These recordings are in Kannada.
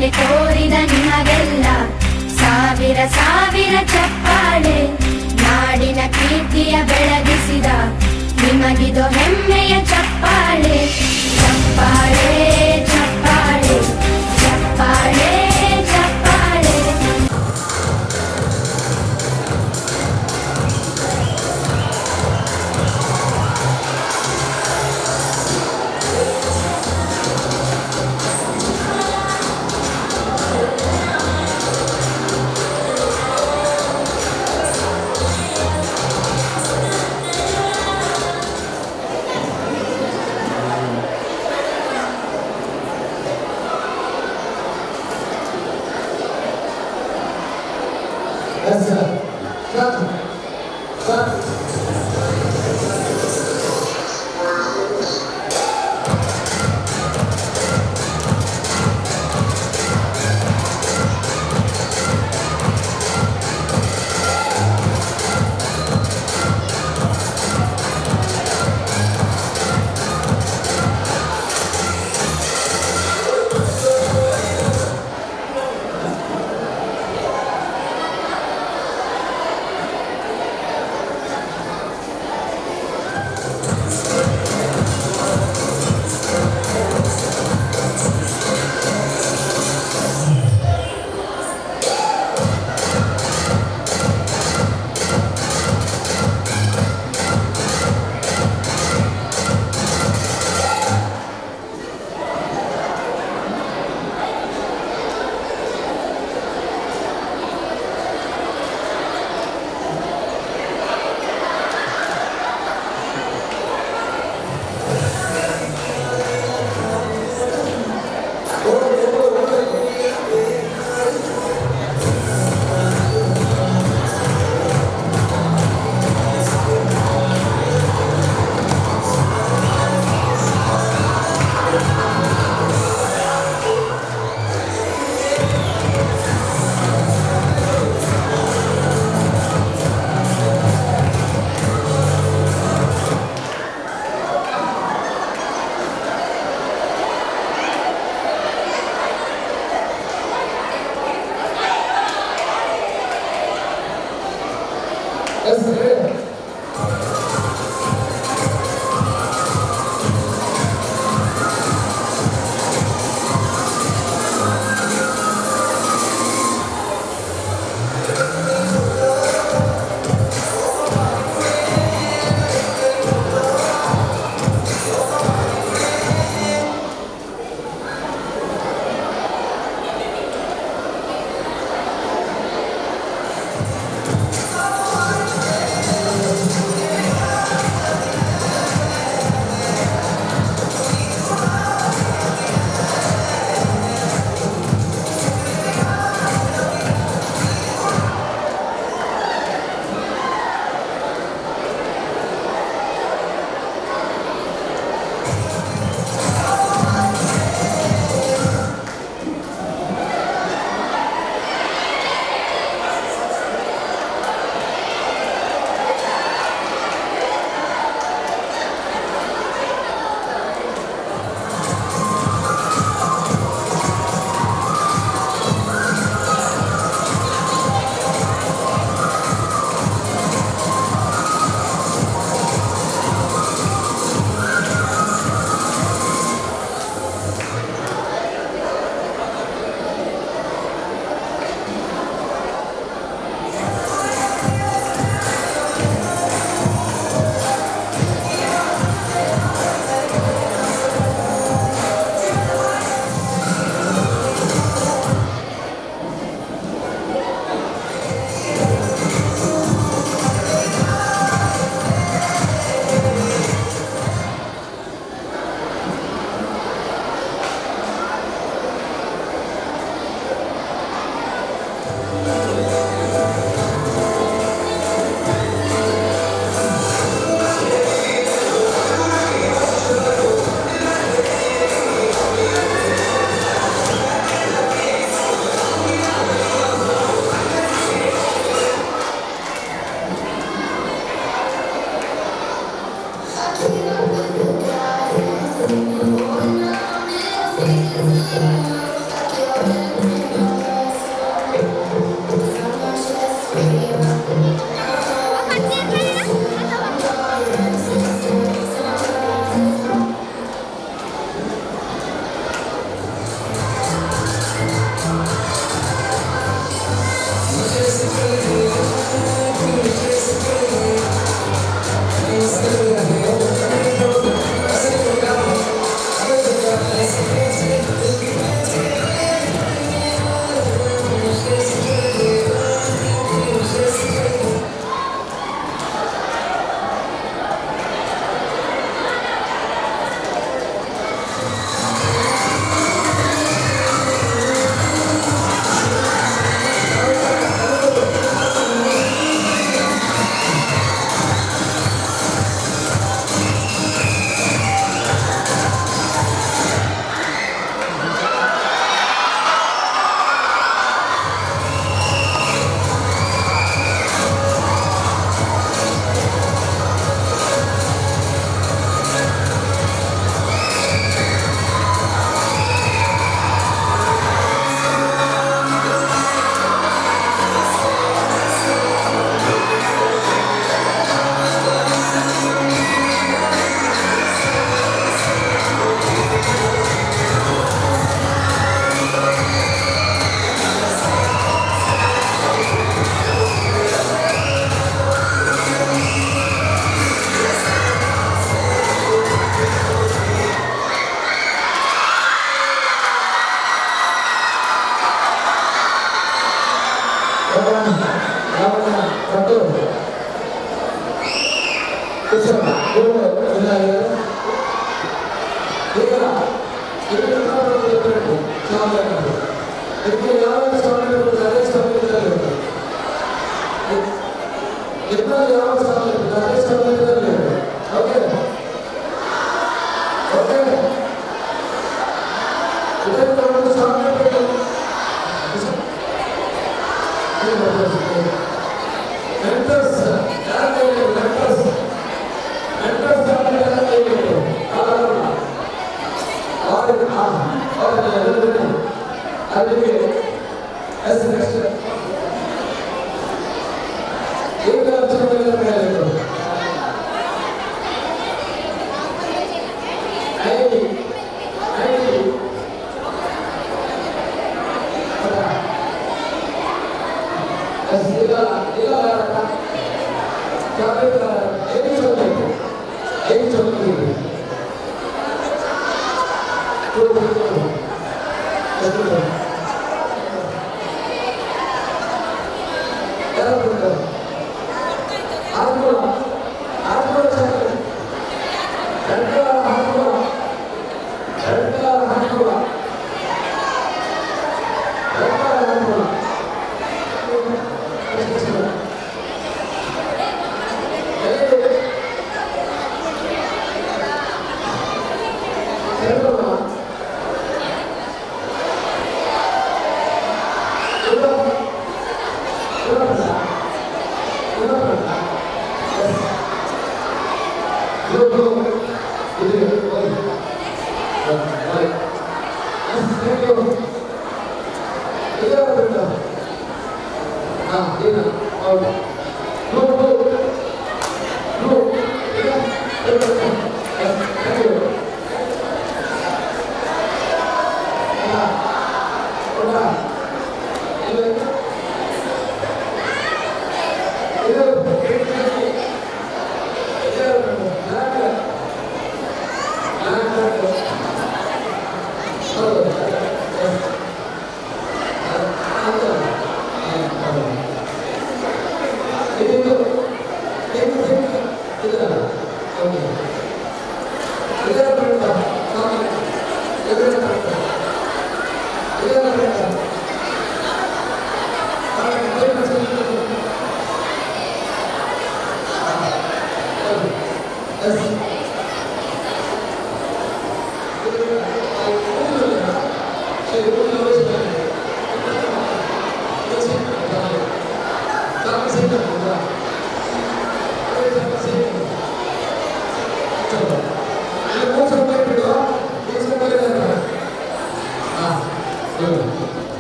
ಮೇಲೆ ತೋರಿದ ನಿಮಗೆಲ್ಲ ಸಾವಿರ ಸಾವಿರ ಚಪ್ಪಾಳೆ. ನಾಡಿನ ಕೀರ್ತಿಯ ಬೆಳಗಿಸಿದ ನಿಮಗಿದು ಹೆಮ್ಮೆಯ ಚಪ್ಪಾಳೆ. ಚಪ್ಪಾಳೆ ಚಪ್ಪಾಳೆ ಚಪ್ಪಾಳೆ ಚಪ್ಪಾಳೆ. Yes, sir. Sir. Sir.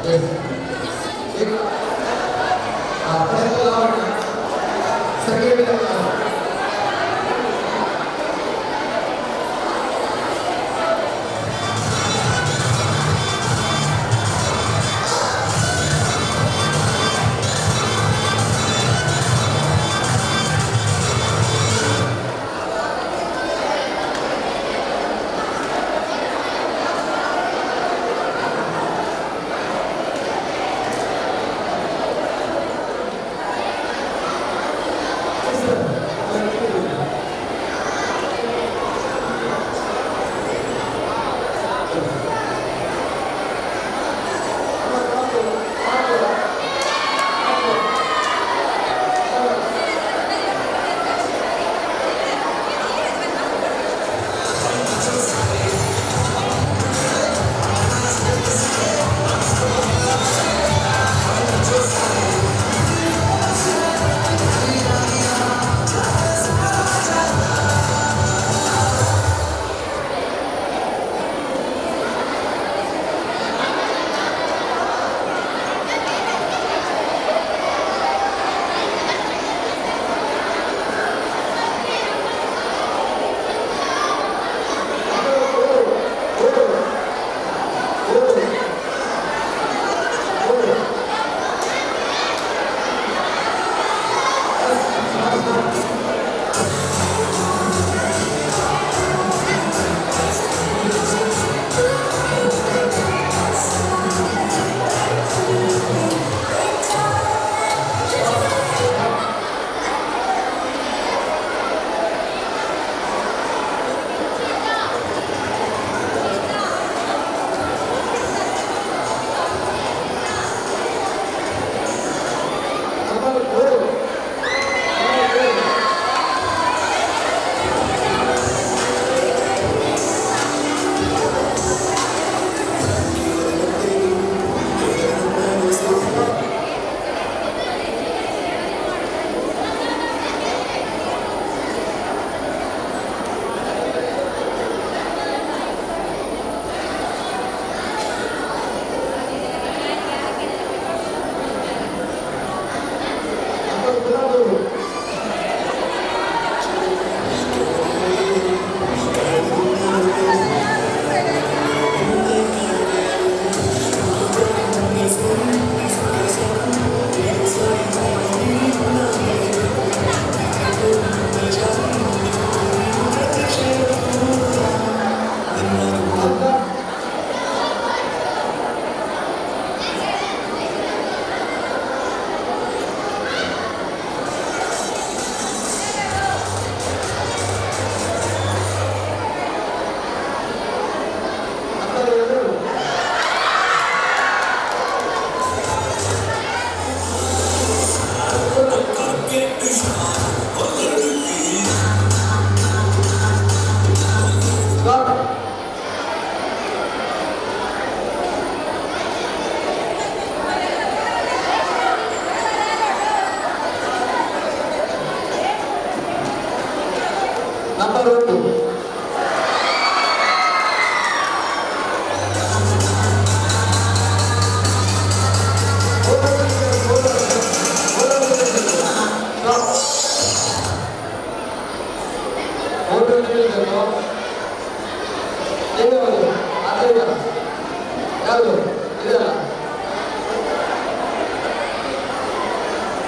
Yes, sir. Number 1 ಯಾವುದು ಇದಲ್ಲ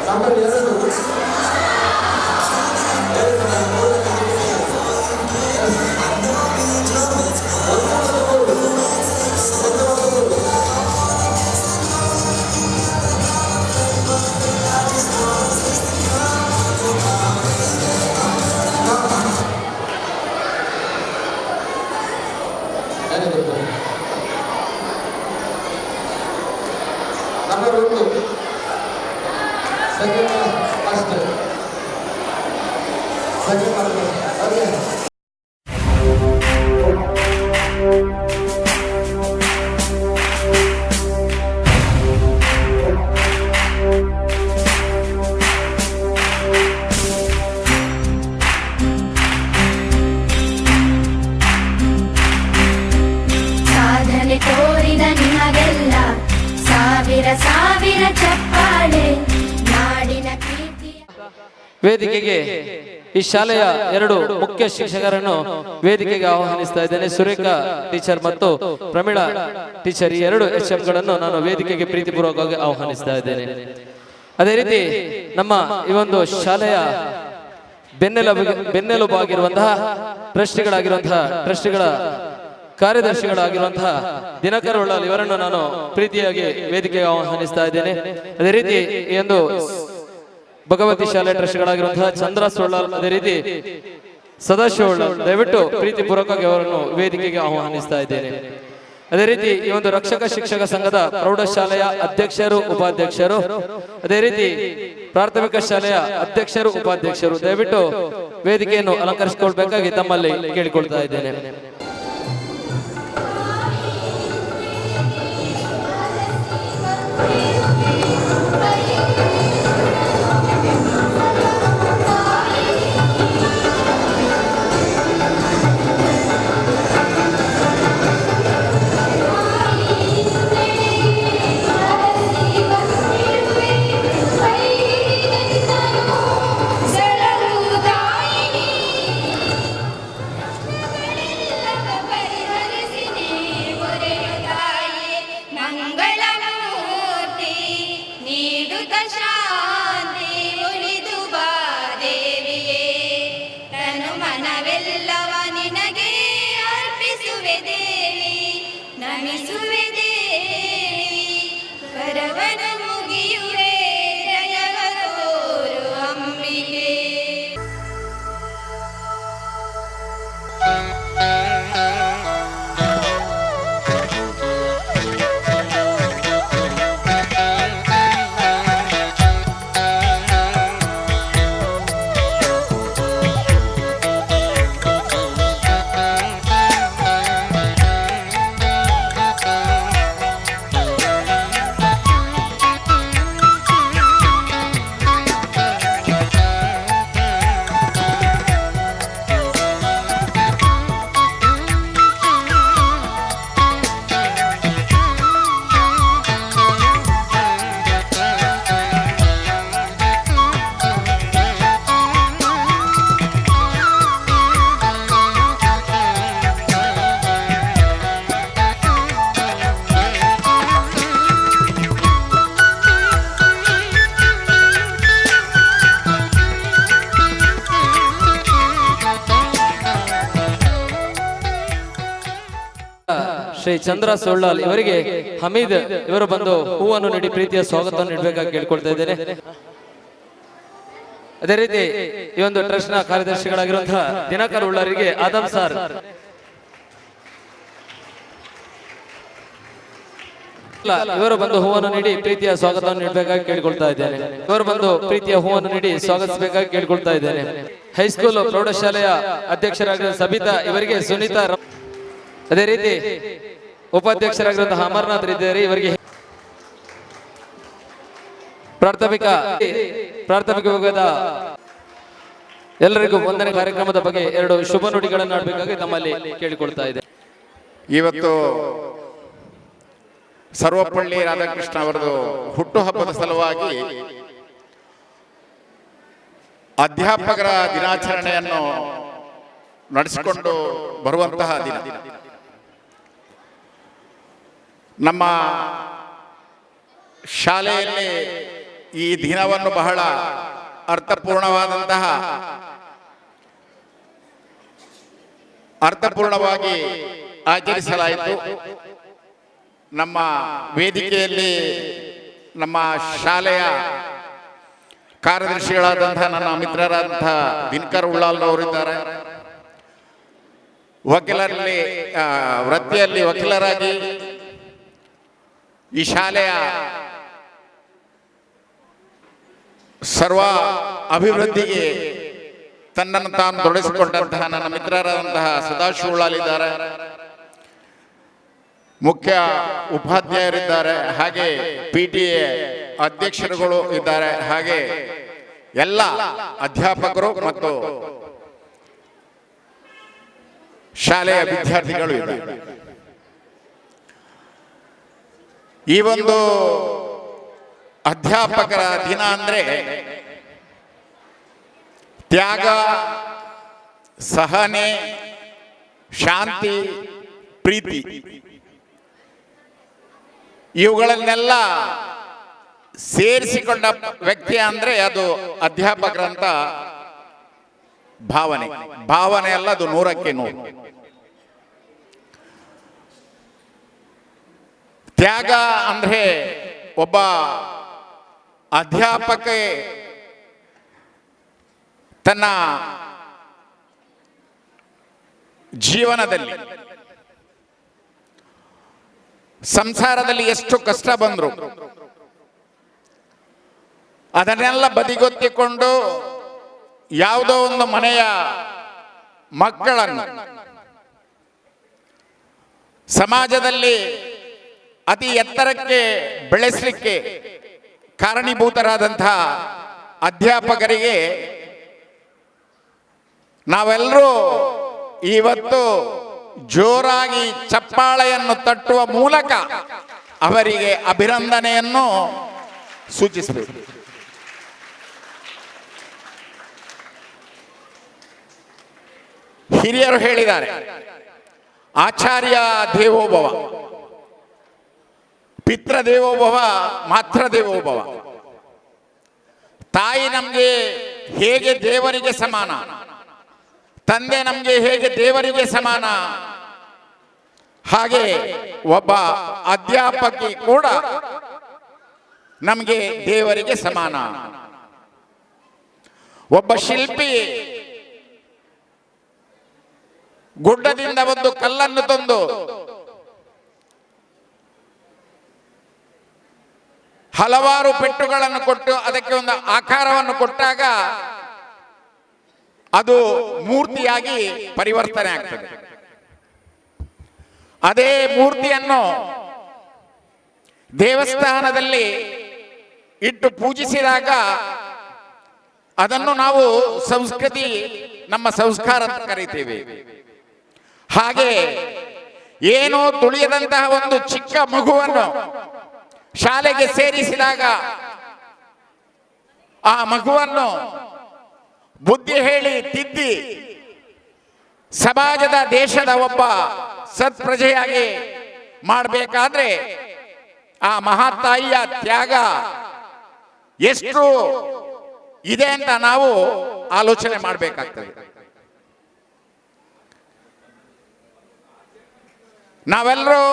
number 2 number 1 second first second okay ಸಾಧನೆ ತೋರಿದ ನಿಮಗೆಲ್ಲ ಸಾವಿರ ಸಾವಿರ ಚಪ್ಪಾಳೆ ನಾಡಿನ ಕೀರ್ತಿಯ ವೇದಿಕೆಗೆ ಈ ಶಾಲೆಯ 2 ಮುಖ್ಯ ಶಿಕ್ಷಕರನ್ನು ವೇದಿಕೆಗೆ ಆಹ್ವಾನಿಸ್ತಾ ಇದ್ದೇನೆ. ಸುರೇಖಾ ಟೀಚರ್ ಮತ್ತು ಪ್ರಮೀಳಾ ಟೀಚರ್, ಈ 2 HM ಗಳನ್ನು ನಾನು ವೇದಿಕೆಗೆ ಪ್ರೀತಿಪೂರ್ವಕವಾಗಿ ಆಹ್ವಾನಿಸ್ತಾ ಇದ್ದೇನೆ. ಅದೇ ರೀತಿ ನಮ್ಮ ಈ ಒಂದು ಶಾಲೆಯ ಬೆನ್ನೆಲುಬಾಗಿರುವಂತಹ ಟ್ರಸ್ಟಿಗಳ ಕಾರ್ಯದರ್ಶಿಗಳಾಗಿರುವಂತಹ ದಿನಕರ್ ಉಳ್ಳಾಲ್ ಇವರನ್ನು ನಾನು ಪ್ರೀತಿಯಾಗಿ ವೇದಿಕೆಗೆ ಆಹ್ವಾನಿಸ್ತಾ ಇದ್ದೇನೆ. ಅದೇ ರೀತಿ ಈ ಒಂದು ಭಗವತಿ ಶಾಲೆ ಟ್ರಸ್ಟ್ಗಳಾಗಿರುವಂತಹ ಚಂದ್ರ ಸೊಳ್ಳಾಲ್, ಅದೇ ರೀತಿ ಸದಾಶಿವ ಉಳ್ಳಾಲ್, ದಯವಿಟ್ಟು ಪ್ರೀತಿಪೂರ್ವಕವಾಗಿ ಅವರನ್ನು ವೇದಿಕೆಗೆ ಆಹ್ವಾನಿಸ್ತಾ ಇದ್ದೇನೆ. ಅದೇ ರೀತಿ ಈ ಒಂದು ರಕ್ಷಕ ಶಿಕ್ಷಕ ಸಂಘದ ಪ್ರೌಢಶಾಲೆಯ ಅಧ್ಯಕ್ಷರು ಉಪಾಧ್ಯಕ್ಷರು, ಅದೇ ರೀತಿ ಪ್ರಾಥಮಿಕ ಶಾಲೆಯ ಅಧ್ಯಕ್ಷರು ಉಪಾಧ್ಯಕ್ಷರು ದಯವಿಟ್ಟು ವೇದಿಕೆಯನ್ನು ಅಲಂಕರಿಸಿಕೊಳ್ಬೇಕಾಗಿ ತಮ್ಮಲ್ಲಿ ಕೇಳಿಕೊಳ್ತಾ ಇದ್ದೇನೆ. ಶಾಂತಿ ಉಳಿದು ಬಾ ದೇವಿಯೇ, ತನು ಮನವೆಲ್ಲವ ನಿನಗೆ ಅರ್ಪಿಸುವೆ ದೇವಿ, ನಮಿಸುವೆ ದೇವಿ, ಕರವನ ಮುಗಿಯುವೆ ದಯವ ತೋರು ಅಂಬಿಕೆ. ಶ್ರೀ ಚಂದ್ರ ಸೊಳ್ಳಾಲ್ ಇವರಿಗೆ ಹಮೀದ್ ಇವರು ಬಂದು ಹೂವನ್ನು ನೀಡಿ ಪ್ರೀತಿಯ ಸ್ವಾಗತವನ್ನು ನೀಡಬೇಕಾಗಿ ಕೇಳಿಕೊಳ್ತಾ ಇದ್ದೇನೆ. ಅದೇ ರೀತಿ ಈ ಒಂದು ಟ್ರಸ್ಟ್ ನ ಕಾರ್ಯದರ್ಶಿಗಳಾಗಿರುವಂತಹ ದಿನಕರ್ ಉಳ್ಳಾರಿಗೆ ಆದಮ್ ಸರ್ ಇವರು ಬಂದು ಹೂವನ್ನು ನೀಡಿ ಪ್ರೀತಿಯ ಸ್ವಾಗತವನ್ನು ನೀಡಬೇಕಾಗಿ ಕೇಳಿಕೊಳ್ತಾ ಇದ್ದೇನೆ. ಇವರು ಬಂದು ಪ್ರೀತಿಯ ಹೂವನ್ನು ನೀಡಿ ಸ್ವಾಗತಿಸಬೇಕಾಗಿ ಕೇಳಿಕೊಳ್ತಾ ಇದ್ದೇನೆ. ಹೈಸ್ಕೂಲ್ ಪ್ರೌಢಶಾಲೆಯ ಅಧ್ಯಕ್ಷರಾಗಿರುವ ಸಬಿತಾ ಇವರಿಗೆ ಸುನೀತಾ, ಅದೇ ರೀತಿ ಉಪಾಧ್ಯಕ್ಷರಾಗಿರುವಂತಹ ಅಮರನಾಥ್ ಇದ್ದಾರೆ, ಇವರಿಗೆ ಪ್ರಾಥಮಿಕ ವಿಭಾಗದ ಎಲ್ಲರಿಗೂ ವಂದನೆ ಕಾರ್ಯಕ್ರಮದ ಬಗ್ಗೆ ಎರಡು ಶುಭ ನುಡಿಗಳನ್ನು ಆಡಬೇಕಾಗಿ ತಮ್ಮಲ್ಲಿ ಕೇಳಿಕೊಳ್ತಾ ಇದೆ. ಇವತ್ತು ಸರ್ವಪಳ್ಳಿ ರಾಧಾಕೃಷ್ಣ ಅವರದು ಹುಟ್ಟುಹಬ್ಬದ ಸಲುವಾಗಿ ಅಧ್ಯಾಪಕರ ದಿನಾಚರಣೆಯನ್ನು ನಡೆಸಿಕೊಂಡು ಬರುವಂತಹ ದಿನ. ನಮ್ಮ ಶಾಲೆಯಲ್ಲಿ ಈ ದಿನವನ್ನು ಬಹಳ ಅರ್ಥಪೂರ್ಣವಾಗಿ ಆಚರಿಸಲಾಯಿತು. ನಮ್ಮ ವೇದಿಕೆಯಲ್ಲಿ ನಮ್ಮ ಶಾಲೆಯ ಕಾರ್ಯದರ್ಶಿಗಳಾದಂತಹ ನನ್ನ ಮಿತ್ರರಾದಂತಹ ದಿನಕರ್ ಉಳ್ಳಾಲ್ನವರಿದ್ದಾರೆ. ವಕೀಲರಲ್ಲಿ ವೃತ್ತಿಯಲ್ಲಿ ವಕೀಲರಾಗಿ ಈ ಶಾಲೆಯ ಸರ್ವ ಅಭಿವೃದ್ಧಿಗೆ ತನ್ನನ್ನು ತಾನು ತೊಡಗಿಸಿಕೊಂಡಂತಹ ನನ್ನ ಮಿತ್ರರಾದಂತಹ ಸದಾಶಿವ ಉಳ್ಳಾಲಿದ್ದಾರೆ. ಮುಖ್ಯ ಉಪಾಧ್ಯಾಯರಿದ್ದಾರೆ, ಹಾಗೆ PTA ಅಧ್ಯಕ್ಷರುಗಳು ಇದ್ದಾರೆ, ಹಾಗೆ ಎಲ್ಲ ಅಧ್ಯಾಪಕರು ಮತ್ತು ಶಾಲೆಯ ವಿದ್ಯಾರ್ಥಿಗಳು ಇದ್ದಾರೆ. ಈ ಒಂದು ಅಧ್ಯಾಪಕರ ದಿನ ಅಂದ್ರೆ ತ್ಯಾಗ, ಸಹನೆ, ಶಾಂತಿ, ಪ್ರೀತಿ ಇವುಗಳನ್ನೆಲ್ಲ ಸೇರಿಸಿಕೊಂಡ ವ್ಯಕ್ತಿ ಅಂದ್ರೆ ಅದು ಅಧ್ಯಾಪಕರಂತ ಭಾವನೆ ಅಲ್ಲ, ಅದು 100ಕ್ಕೆ 100. ತ್ಯಾಗ ಅಂದ್ರೆ ಒಬ್ಬ ಅಧ್ಯಾಪಕ ತನ್ನ ಜೀವನದಲ್ಲಿ ಸಂಸಾರದಲ್ಲಿ ಎಷ್ಟು ಕಷ್ಟ ಬಂದ್ರು ಅದನ್ನೆಲ್ಲ ಬದಿಗೊತ್ತಿಕೊಂಡು ಯಾವುದೋ ಒಂದು ಮನೆಯ ಮಕ್ಕಳನ್ನು ಸಮಾಜದಲ್ಲಿ ಅತಿ ಎತ್ತರಕ್ಕೆ ಬೆಳೆಸಲಿಕ್ಕೆ ಕಾರಣೀಭೂತರಾದಂತಹ ಅಧ್ಯಾಪಕರಿಗೆ ನಾವೆಲ್ಲರೂ ಇವತ್ತು ಜೋರಾಗಿ ಚಪ್ಪಾಳೆಯನ್ನು ತಟ್ಟುವ ಮೂಲಕ ಅವರಿಗೆ ಅಭಿನಂದನೆಯನ್ನು ಸೂಚಿಸಬೇಕು. ಹಿರಿಯರು ಹೇಳಿದ್ದಾರೆ, ಆಚಾರ್ಯ ದೇವೋಭವ, ಪಿತೃ ದೇವೋಭವ, ಮಾತೃ ದೇವೋಭವ. ತಾಯಿ ನಮಗೆ ಹೇಗೆ ದೇವರಿಗೆ ಸಮಾನ, ತಂದೆ ನಮಗೆ ಹೇಗೆ ದೇವರಿಗೆ ಸಮಾನ, ಹಾಗೆ ಒಬ್ಬ ಅಧ್ಯಾಪಕಿ ಕೂಡ ನಮಗೆ ದೇವರಿಗೆ ಸಮಾನ. ಒಬ್ಬ ಶಿಲ್ಪಿ ಗುಡ್ಡದಿಂದ ಒಂದು ಕಲ್ಲನ್ನು ತಂದು ಹಲವಾರು ಪೆಟ್ಟುಗಳನ್ನು ಕೊಟ್ಟು ಅದಕ್ಕೆ ಒಂದು ಆಕಾರವನ್ನು ಕೊಟ್ಟಾಗ ಅದು ಮೂರ್ತಿಯಾಗಿ ಪರಿವರ್ತನೆ ಆಗ್ತದೆ. ಅದೇ ಮೂರ್ತಿಯನ್ನು ದೇವಸ್ಥಾನದಲ್ಲಿ ಇಟ್ಟು ಪೂಜಿಸಿದಾಗ ಅದನ್ನು ನಾವು ಸಂಸ್ಕೃತಿ, ನಮ್ಮ ಸಂಸ್ಕಾರ ಅಂತ ಕರೀತೇವೆ. ಹಾಗೆ ಏನೋ ತುಳಿಯದಂತಹ ಒಂದು ಚಿಕ್ಕ ಮಗುವನ್ನು ಶಾಲೆಗೆ ಸೇರಿಸಿದಾಗ ಆ ಮಗುವನ್ನು ಬುದ್ಧಿ ಹೇಳಿ ತಿದ್ದಿ ಸಮಾಜದ, ದೇಶದ ಒಬ್ಬ ಸತ್ಪ್ರಜೆಯಾಗಿ ಮಾಡಬೇಕಾದ್ರೆ ಆ ಮಹಾತಾಯಿಯ ತ್ಯಾಗ ಎಷ್ಟು ಇದೆ ಅಂತ ನಾವು ಆಲೋಚನೆ ಮಾಡಬೇಕಾಗ್ತದೆ. ನಾವೆಲ್ಲರೂ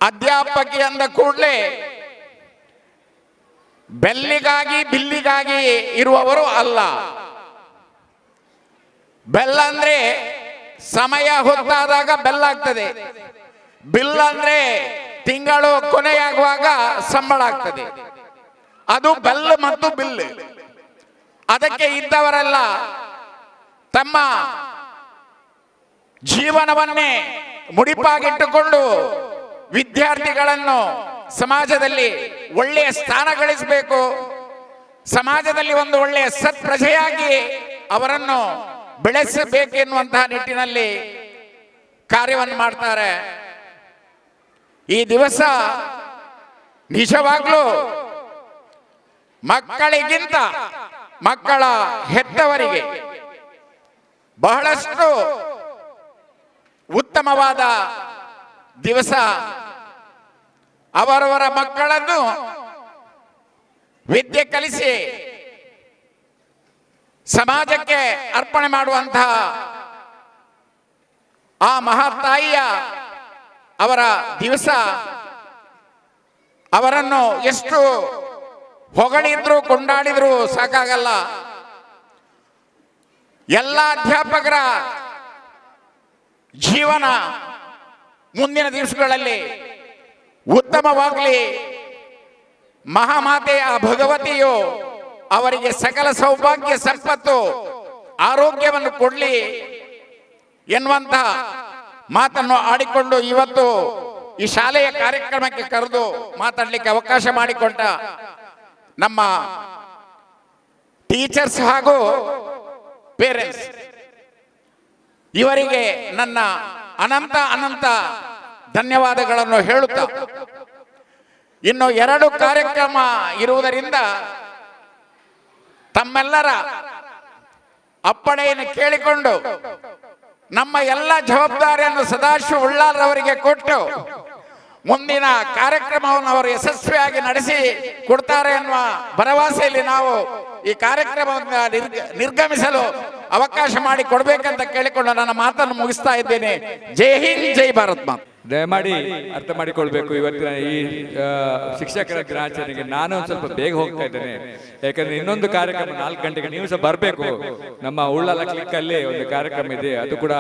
ಅಧ್ಯಾಪಕಿ ಅಂದ ಕೂಡಲೇ ಬೆಲ್ಲಿಗಾಗಿ ಬಿಲ್ಲಿಗಾಗಿ ಇರುವವರು ಅಲ್ಲ. ಬೆಲ್ಲ ಅಂದ್ರೆ ಸಮಯ ಹೊತ್ತಾದಾಗ ಬೆಲ್ಲ ಆಗ್ತದೆ, ಬಿಲ್ ಅಂದ್ರೆ ತಿಂಗಳು ಕೊನೆಯಾಗುವಾಗ ಸಂಬಳ ಆಗ್ತದೆ. ಅದು ಬೆಲ್ಲ ಮತ್ತು ಬಿಲ್. ಅದಕ್ಕೆ ಇದ್ದವರೆಲ್ಲ ತಮ್ಮ ಜೀವನವನ್ನೇ ಮುಡಿಪಾಗಿಟ್ಟುಕೊಂಡು ವಿದ್ಯಾರ್ಥಿಗಳನ್ನು ಸಮಾಜದಲ್ಲಿ ಒಳ್ಳೆಯ ಸ್ಥಾನ ಗಳಿಸಬೇಕು, ಸಮಾಜದಲ್ಲಿ ಒಂದು ಒಳ್ಳೆಯ ಸತ್ಪ್ರಜೆಯಾಗಿ ಅವರನ್ನು ಬೆಳೆಸಬೇಕೆನ್ನುವಂತಹ ನಿಟ್ಟಿನಲ್ಲಿ ಕಾರ್ಯವನ್ನು ಮಾಡ್ತಾರೆ. ಈ ದಿವಸ ನಿಜವಾಗ್ಲೂ ಮಕ್ಕಳಿಗಿಂತ ಮಕ್ಕಳ ಹೆತ್ತವರಿಗೆ ಬಹಳಷ್ಟು ಉತ್ತಮವಾದ ದಿವಸ. ಅವರವರ ಮಕ್ಕಳನ್ನು ವಿದ್ಯೆ ಕಲಿಸಿ ಸಮಾಜಕ್ಕೆ ಅರ್ಪಣೆ ಮಾಡುವಂತಹ ಆ ಮಹಾತಾಯಿಯ ಅವರ ದಿವಸ. ಅವರನ್ನು ಎಷ್ಟು ಹೊಗಳಿದ್ರು ಕೊಂಡಾಡಿದ್ರು ಸಾಕಾಗಲ್ಲ. ಎಲ್ಲ ಅಧ್ಯಾಪಕರ ಜೀವನ ಮುಂದಿನ ದಿವಸಗಳಲ್ಲಿ ಉತ್ತಮವಾಗಲಿ. ಮಹಾಮಾತೆಯ ಭಗವತಿಯು ಅವರಿಗೆ ಸಕಲ ಸೌಭಾಗ್ಯ ಸಂಪತ್ತು ಆರೋಗ್ಯವನ್ನು ಕೊಡಲಿ ಎನ್ನುವಂತಹ ಮಾತನ್ನು ಆಡಿಕೊಂಡು ಇವತ್ತು ಈ ಶಾಲೆಯ ಕಾರ್ಯಕ್ರಮಕ್ಕೆ ಕರೆದು ಮಾತಾಡಲಿಕ್ಕೆ ಅವಕಾಶ ಮಾಡಿಕೊಟ್ಟ ನಮ್ಮ ಟೀಚರ್ಸ್ ಹಾಗೂ ಪೇರೆಂಟ್ಸ್ ಇವರಿಗೆ ನನ್ನ ಅನಂತ ಅನಂತ ಧನ್ಯವಾದಗಳನ್ನು ಹೇಳುತ್ತಾ, ಇನ್ನು 2 ಕಾರ್ಯಕ್ರಮ ಇರುವುದರಿಂದ ತಮ್ಮೆಲ್ಲರ ಅಪ್ಪಣೆಯನ್ನು ಕೇಳಿಕೊಂಡು ನಮ್ಮ ಎಲ್ಲ ಜವಾಬ್ದಾರಿಯನ್ನು ಸದಾಶಿವ ಉಳ್ಳಾಲ್ ಅವರಿಗೆ ಕೊಟ್ಟು ಮುಂದಿನ ಕಾರ್ಯಕ್ರಮವನ್ನು ಅವರು ಯಶಸ್ವಿಯಾಗಿ ನಡೆಸಿ ಕೊಡ್ತಾರೆ ಎನ್ನುವ ಭರವಸೆಯಲ್ಲಿ ನಾವು ಈ ಕಾರ್ಯಕ್ರಮವನ್ನು ನಿರ್ಗಮಿಸಲು ಅವಕಾಶ ಮಾಡಿ ಕೊಡಬೇಕಂತ ಕೇಳಿಕೊಂಡು ನನ್ನ ಮಾತನ್ನು ಮುಗಿಸ್ತಾ ಇದ್ದೇನೆ. ಜೈ ಹಿಂದ್, ಜೈ ಭಾರತ್ ಮಾತಾ. ದಯಮಾಡಿ ಅರ್ಥ ಮಾಡಿಕೊಳ್ಬೇಕು. ಇವತ್ತಿನ ಈ ಶಿಕ್ಷಕರ ದಿನಾಚರಣೆಗೆ ನಾನು ಒಂದು ಸ್ವಲ್ಪ ಬೇಗ ಹೋಗ್ತಾ ಇದ್ದೇನೆ. ಯಾಕಂದ್ರೆ ಇನ್ನೊಂದು ಕಾರ್ಯಕ್ರಮ 4 ಗಂಟೆಗೆ ನೀವು ಸಹ ಬರಬೇಕು. ನಮ್ಮ ಉಳ್ಳಾಲ ಕ್ಲಿಕ್ ಅಲ್ಲಿ ಒಂದು ಕಾರ್ಯಕ್ರಮ ಇದೆ. ಅದು ಕೂಡ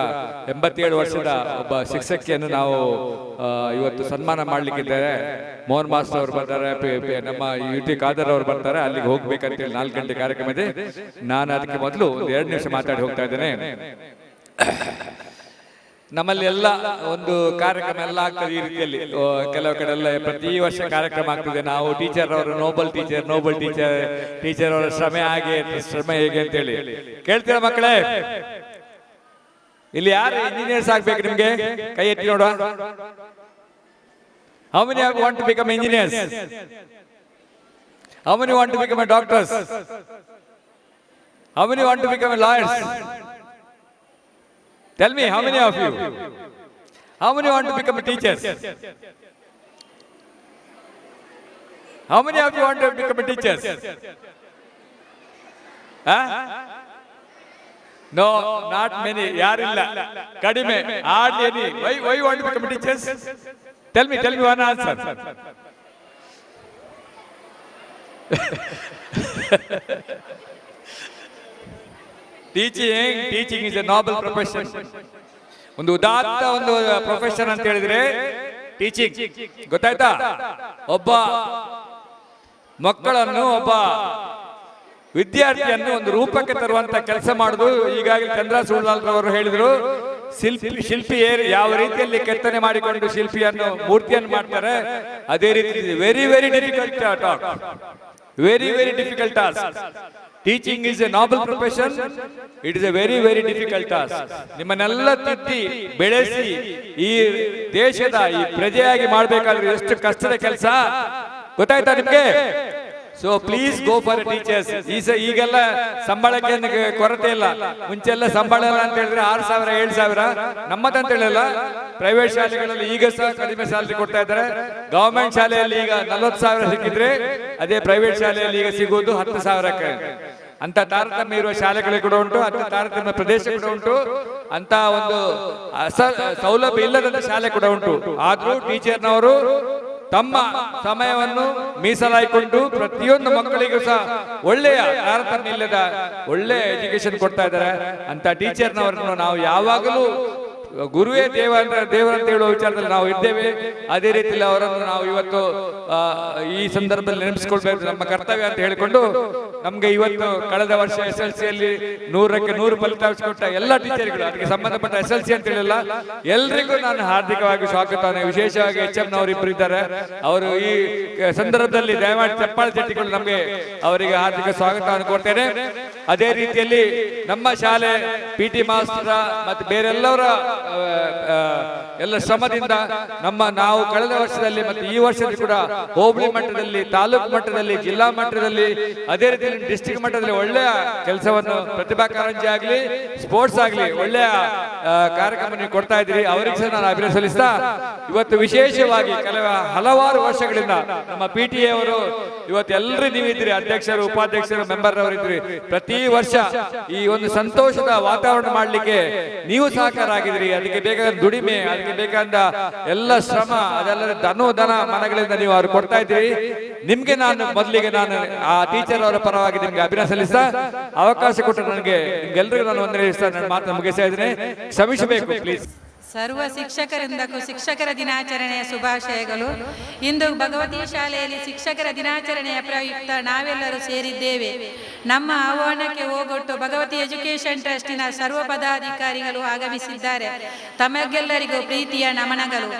87 ವರ್ಷದ ಒಬ್ಬ ಶಿಕ್ಷಕಿಯನ್ನು ನಾವು ಇವತ್ತು ಸನ್ಮಾನ ಮಾಡ್ಲಿಕ್ಕಿದ್ದಾರೆ. ಮೋಹನ್ ಮಾಸ್ಟರ್ ಅವರು ಬರ್ತಾರೆ, ನಮ್ಮ UT ಖಾದರ್ ಅವರು ಬರ್ತಾರೆ. ಅಲ್ಲಿಗೆ ಹೋಗ್ಬೇಕಂತೇಳಿ 4 ಗಂಟೆ ಕಾರ್ಯಕ್ರಮ ಇದೆ. ನಾನು ಅದಕ್ಕೆ ಮೊದಲು ಒಂದು 2 ನಿಮಿಷ ಮಾತಾಡಿ ಹೋಗ್ತಾ ಇದ್ದೇನೆ. ನಮ್ಮಲ್ಲಿ ಎಲ್ಲ ಒಂದು ಕಾರ್ಯಕ್ರಮ ಎಲ್ಲ ಆಗ್ತದೆ ಈ ರೀತಿಯಲ್ಲಿ. ಕೆಲವು ಕಡೆ ಎಲ್ಲ ಪ್ರತಿ ವರ್ಷ ಕಾರ್ಯಕ್ರಮ ಆಗ್ತದೆ. ನಾವು ಟೀಚರ್ ಅವರು ನೋಬಲ್ ಟೀಚರ್ ಅವರ ಶ್ರಮ ಹೇಗೆ ಅಂತೇಳಿ ಕೇಳ್ತೀರಾ ಮಕ್ಕಳೇ? ಇಲ್ಲಿ ಯಾರು ಇಂಜಿನಿಯರ್ಸ್ ಆಗ್ಬೇಕು ನಿಮ್ಗೆ? ಕೈ ಎತ್ತಿ ನೋಡುವ. How many want to become engineers? How many want to become a doctors? How many want to become a lawyers? Tell me, how many of you? How many want to become teachers? How many of you want to become teachers? Huh? No, not many. Yarilla. Kadime. Hardly any. Why you want to become teachers? Tell me one answer. Teaching is a noble profession. ಒಂದು ಉದಾತ್ತ ಒಂದು ಪ್ರೊಫೆಷನ್ ಅಂತ ಹೇಳಿದ್ರೆ ಟೀಚಿಂಗ್. ಗೊತ್ತಾಯ್ತಾ? ಒಬ್ಬ ಮಕ್ಕಳನ್ನು, ಒಬ್ಬ ವಿದ್ಯಾರ್ಥಿಯನ್ನು ಒಂದು ರೂಪಕ್ಕೆ ತರುವಂತ ಕೆಲಸ ಮಾಡುದು. ಈಗಾಗಲೇ ಚಂದ್ರಶೇಖರ್ ಉಳ್ಳಾಲ್ ಅವರು ಹೇಳಿದ್ರು, ಶಿಲ್ಪಿ ಯಾವ ರೀತಿಯಲ್ಲಿ ಕೆತ್ತನೆ ಮಾಡಿಕೊಂಡು ಶಿಲ್ಪಿಯನ್ನು ಮೂರ್ತಿಯನ್ನು ಮಾಡ್ತಾರೆ, ಅದೇ ರೀತಿ very very difficult task, very very difficult task. Teaching is a noble profession. It is a very very difficult task. ನಿಮ್ಮನ್ನೆಲ್ಲ ತಿದ್ದಿ ಬೆಳೆಸಿ ಈ ದೇಶದ ಈ ಪ್ರಜೆಯಾಗಿ ಮಾಡಬೇಕಾದ್ರೆ ಎಷ್ಟು ಕಷ್ಟದ ಕೆಲಸ ಗೊತ್ತಾಯ್ತಾ ನಿಮ್ಗೆ? So please go for teachers. ಈಗೆಲ್ಲ ಸಂಬಳಕ್ಕೆ ಕೊರತೆ ಇಲ್ಲ. ಮುಂಚೆಲ್ಲ ಸಂಬಳ ಇಲ್ಲ ಅಂತ ಹೇಳಿದ್ರೆ 6,000 7,000 ನಮ್ಮದಂತ ಹೇಳಿಲ್ಲ. ಪ್ರೈವೇಟ್ ಶಾಲೆಗಳಲ್ಲಿ ಈಗ ಸಹ ಕಡಿಮೆ ಸ್ಯಾಲರಿ ಕೊಡ್ತಾ ಇದ್ದಾರೆ. ಗವರ್ಮೆಂಟ್ ಶಾಲೆಯಲ್ಲಿ ಈಗ 40,000 ಸಿಕ್ಕಿದ್ರೆ ಅದೇ ಪ್ರೈವೇಟ್ ಶಾಲೆಯಲ್ಲಿ ಈಗ ಸಿಗುವುದು 10,000ಕ್ಕೆ. ಅಂತ ತಾರತಮ್ಯ ಇರುವ ಶಾಲೆಗಳು ಕೂಡ ಉಂಟು, ಅಂತ ತಾರತಮ್ಯ ಪ್ರದೇಶ ಕೂಡ ಉಂಟು, ಅಂತ ಒಂದು ಸೌಲಭ್ಯ ಇಲ್ಲದಂತ ಶಾಲೆ ಕೂಡ ಉಂಟು. ಆದ್ರೂ ಟೀಚರ್ನವರು ತಮ್ಮ ಸಮಯವನ್ನು ಮೀಸಲಾಯಿಕೊಂಡು ಪ್ರತಿಯೊಂದು ಮಕ್ಕಳಿಗೂ ಸಹ ಒಳ್ಳೆಯ ತಾರತಮ್ಯ ಇಲ್ಲದ ಒಳ್ಳೆಯ ಎಜುಕೇಶನ್ ಕೊಡ್ತಾ ಇದ್ದಾರೆ. ಅಂತ ಟೀಚರ್ನವರನ್ನು ನಾವು ಯಾವಾಗಲೂ ಗುರುವೇ ದೇವರಂತ ಹೇಳುವ ವಿಚಾರದಲ್ಲಿ ನಾವು ಇದ್ದೇವೆ. ಅದೇ ರೀತಿಯಲ್ಲಿ ಅವರನ್ನು ನಾವು ಇವತ್ತು ಈ ಸಂದರ್ಭದಲ್ಲಿ ನೆನಪಿಸಿಕೊಳ್ಬೇಕು, ನಮ್ಮ ಕರ್ತವ್ಯ ಅಂತ ಹೇಳಿಕೊಂಡು ನಮ್ಗೆ ಇವತ್ತು ಕಳೆದ ವರ್ಷ SLC ಯಲ್ಲಿ 100ಕ್ಕೆ 100 ಫಲಿತಾಂಶ ಕೊಟ್ಟ ಎಲ್ಲ ಟೀಚರ್ಗಳು, ಅದಕ್ಕೆ ಸಂಬಂಧಪಟ್ಟ SLC ಅಂತ ಹೇಳಿಲ್ಲ, ಎಲ್ರಿಗೂ ನಾನು ಹಾರ್ದಿಕವಾಗಿ ಸ್ವಾಗತವನ್ನು, ವಿಶೇಷವಾಗಿ HM ನವರು ಇಬ್ಬರು ಇದ್ದಾರೆ, ಅವರು ಈ ಸಂದರ್ಭದಲ್ಲಿ ದಯಮಾಡಿ ಚಪ್ಪಾಳೆ ತಟ್ಟಿಕೊಂಡು ನಮಗೆ ಅವರಿಗೆ ಹಾರ್ದಿಕ ಸ್ವಾಗತವನ್ನು ಕೊಡ್ತೇನೆ. ಅದೇ ರೀತಿಯಲ್ಲಿ ನಮ್ಮ ಶಾಲೆ PT ಮಾಸ್ಟರ್ ಮತ್ತು ಬೇರೆಲ್ಲವರ ಎಲ್ಲ ಶ್ರಮದಿಂದ ನಾವು ಕಳೆದ ವರ್ಷದಲ್ಲಿ ಮತ್ತು ಈ ವರ್ಷದಲ್ಲಿ ಕೂಡ ಹೋಬಳಿ ಮಟ್ಟದಲ್ಲಿ, ತಾಲೂಕು ಮಟ್ಟದಲ್ಲಿ, ಜಿಲ್ಲಾ ಮಟ್ಟದಲ್ಲಿ, ಅದೇ ರೀತಿಯಲ್ಲಿ ಡಿಸ್ಟ್ರಿಕ್ಟ್ ಮಟ್ಟದಲ್ಲಿ ಒಳ್ಳೆಯ ಕೆಲಸವನ್ನು, ಪ್ರತಿಭಾ ಕಾರಂಜಿ ಆಗಲಿ, ಸ್ಪೋರ್ಟ್ಸ್ ಆಗಲಿ ಒಳ್ಳೆಯ ಕಾರ್ಯಕ್ರಮ ನೀವು ಕೊಡ್ತಾ ಇದ್ದೀರಿ. ಅವರಿಗೆ ಸಹ ನಾನು ಅಭಿನಂದನೆ ಸಲ್ಲಿಸ್ತಾ, ಇವತ್ತು ವಿಶೇಷವಾಗಿ ಹಲವಾರು ವರ್ಷಗಳಿಂದ ನಮ್ಮ PTA ಅವರು ಇವತ್ತು ಎಲ್ಲರೂ ನೀವಿದ್ದೀರಿ, ಅಧ್ಯಕ್ಷರು, ಉಪಾಧ್ಯಕ್ಷರು, ಮೆಂಬರ್ ಅವರಿದ್ದೀರಿ. ಪ್ರತಿ ವರ್ಷ ಈ ಒಂದು ಸಂತೋಷದ ವಾತಾವರಣ ಮಾಡಲಿಕ್ಕೆ ನೀವು ಸಹಕಾರ ಆಗಿದ್ದೀರಿ. ಅದಕ್ಕೆ ಬೇಕಾದ ದುಡಿಮೆ, ಅದಕ್ಕೆ ಬೇಕಾದ ಎಲ್ಲ ಶ್ರಮ, ಅದೆಲ್ಲದ ಧನ ಮನಗಳಿಂದ ನೀವು ಅವ್ರು ಕೊಡ್ತಾ ಇದ್ದೀರಿ. ನಿಮ್ಗೆ ಮೊದಲಿಗೆ ನಾನು ಆ ಟೀಚರ್ ಅವರ ಪರವಾಗಿ ನಿಮ್ಗೆ ಅಭಿನಂದನೆ ಸಲ್ಲಿಸ್ತಾ, ಅವಕಾಶ ಕೊಟ್ಟು ನನಗೆ ನಿಮ್ಗೆಲ್ಲರಿಗೂ ನಾನು ವಂದನೆ ನನ್ನ ಮಾತನ್ನು ಮುಗಿಸ್ತಾ ಇದ್ದೇನೆ. ಕ್ಷಮಿಸಬೇಕು ಪ್ಲೀಸ್. ಸರ್ವ ಶಿಕ್ಷಕರಿಂದಕ್ಕೂ ಶಿಕ್ಷಕರ ದಿನಾಚರಣೆಯ ಶುಭಾಶಯಗಳು. ಇಂದು ಭಗವತಿ ಶಾಲೆಯಲ್ಲಿ ಶಿಕ್ಷಕರ ದಿನಾಚರಣೆಯ ಪ್ರಯುಕ್ತ ನಾವೆಲ್ಲರೂ ಸೇರಿದ್ದೇವೆ. ನಮ್ಮ ಆಹ್ವಾನಕ್ಕೆ ಹೋಗೊಟ್ಟು ಭಗವತಿ ಎಜುಕೇಶನ್ ಟ್ರಸ್ಟಿನ ಸರ್ವ ಪದಾಧಿಕಾರಿಗಳು ಆಗಮಿಸಿದ್ದಾರೆ. ತಮಗೆಲ್ಲರಿಗೂ ಪ್ರೀತಿಯ ನಮನಗಳು.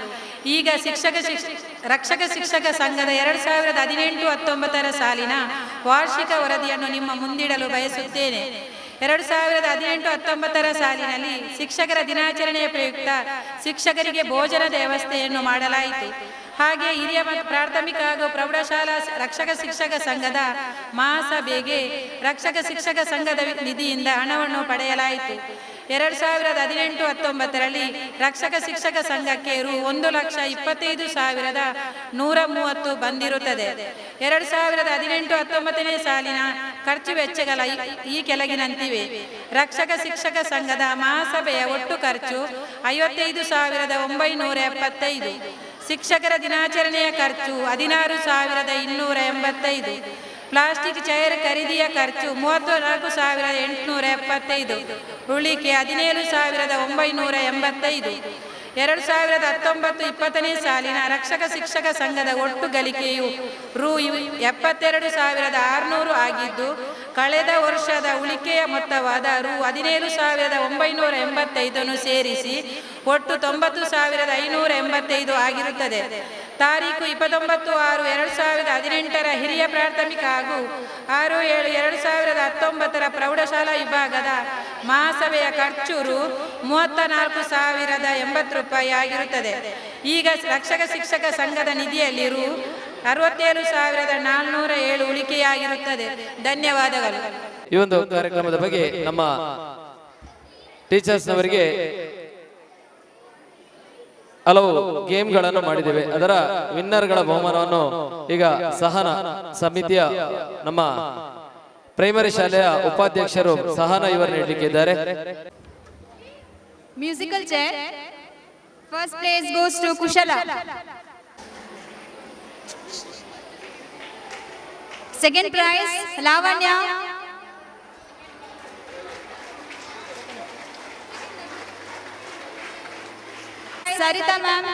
ಈಗ ರಕ್ಷಕ ಶಿಕ್ಷಕ ಸಂಘದ 2018-19 ಸಾಲಿನ ವಾರ್ಷಿಕ ವರದಿಯನ್ನು ನಿಮ್ಮ ಮುಂದಿಡಲು ಬಯಸುತ್ತೇನೆ. 2018-19 ಸಾಲಿನಲ್ಲಿ ಶಿಕ್ಷಕರ ದಿನಾಚರಣೆಯ ಪ್ರಯುಕ್ತ ಶಿಕ್ಷಕರಿಗೆ ಭೋಜನದ ವ್ಯವಸ್ಥೆಯನ್ನು ಮಾಡಲಾಯಿತು. ಹಾಗೆ ಹಿರಿಯ ಮತ್ತು ಪ್ರಾಥಮಿಕ ಹಾಗೂ ಪ್ರೌಢಶಾಲಾ ರಕ್ಷಕ ಶಿಕ್ಷಕ ಸಂಘದ ಮಹಾಸಭೆಗೆ ರಕ್ಷಕ ಶಿಕ್ಷಕ ಸಂಘದ ನಿಧಿಯಿಂದ ಹಣವನ್ನು ಪಡೆಯಲಾಯಿತು. 2018-19ರಲ್ಲಿ ರಕ್ಷಕ ಶಿಕ್ಷಕ ಸಂಘಕ್ಕೆ ರು 1,25,130 ಬಂದಿರುತ್ತದೆ. 2018-19 ಸಾಲಿನ ಖರ್ಚು ವೆಚ್ಚಗಳ ಈ ಕೆಳಗಿನಂತಿವೆ. ರಕ್ಷಕ ಶಿಕ್ಷಕ ಸಂಘದ ಮಹಾಸಭೆಯ ಒಟ್ಟು ಖರ್ಚು 55,975. ಶಿಕ್ಷಕರ ದಿನಾಚರಣೆಯ ಖರ್ಚು 16,285. ಪ್ಲಾಸ್ಟಿಕ್ ಚೇರ್ ಖರೀದಿಯ ಖರ್ಚು 34,875. ಉಳಿಕೆ 17,985. 2019-20 ಸಾಲಿನ ರಕ್ಷಕ ಶಿಕ್ಷಕ ಸಂಘದ ಒಟ್ಟು ಗಳಿಕೆಯು ರು 72,600 ಆಗಿದ್ದು, ಕಳೆದ ವರ್ಷದ ಉಳಿಕೆಯ ಮೊತ್ತವಾದ ರು 17,985 ಸೇರಿಸಿ ಒಟ್ಟು 90,585 ಆಗಿರುತ್ತದೆ. ತಾರೀಕು 29/6/2018 ಹಿರಿಯ ಪ್ರಾಥಮಿಕ ಹಾಗೂ 6/7/2019 ಪ್ರೌಢಶಾಲಾ ವಿಭಾಗದ ಮಹಾಸಭೆಯ ಖರ್ಚು ರು 34,080 ಆಗಿರುತ್ತದೆ. ಈಗ ರಕ್ಷಕ ಶಿಕ್ಷಕ ಸಂಘದ ನಿಧಿಯಲ್ಲಿ ರು 67,407 ಉಳಿಕೆಯಾಗಿರುತ್ತದೆ. ಧನ್ಯವಾದಗಳು. ಈ ಒಂದು ಕಾರ್ಯಕ್ರಮದ ಬಗ್ಗೆ ನಮ್ಮ ಟೀಚರ್ಸ್ನವರಿಗೆ ಹಲವು ಗೇಮ್ಗಳನ್ನು ಮಾಡಿದ್ದೇವೆ. ಅದರ ವಿನ್ನರ್ಗಳ ಬಹುಮಾನವನ್ನು ಈಗ ಸಹನ ಸಮಿತಿಯ ನಮ್ಮ ಪ್ರೈಮರಿ ಶಾಲೆಯ ಉಪಾಧ್ಯಕ್ಷರು ಸಹನ ಇವರು ನೀಡಲಿಕ್ಕಿದ್ದಾರೆ. Musical chair first place goes to Kushala. Second prize Lavanya. Saritha ma'am.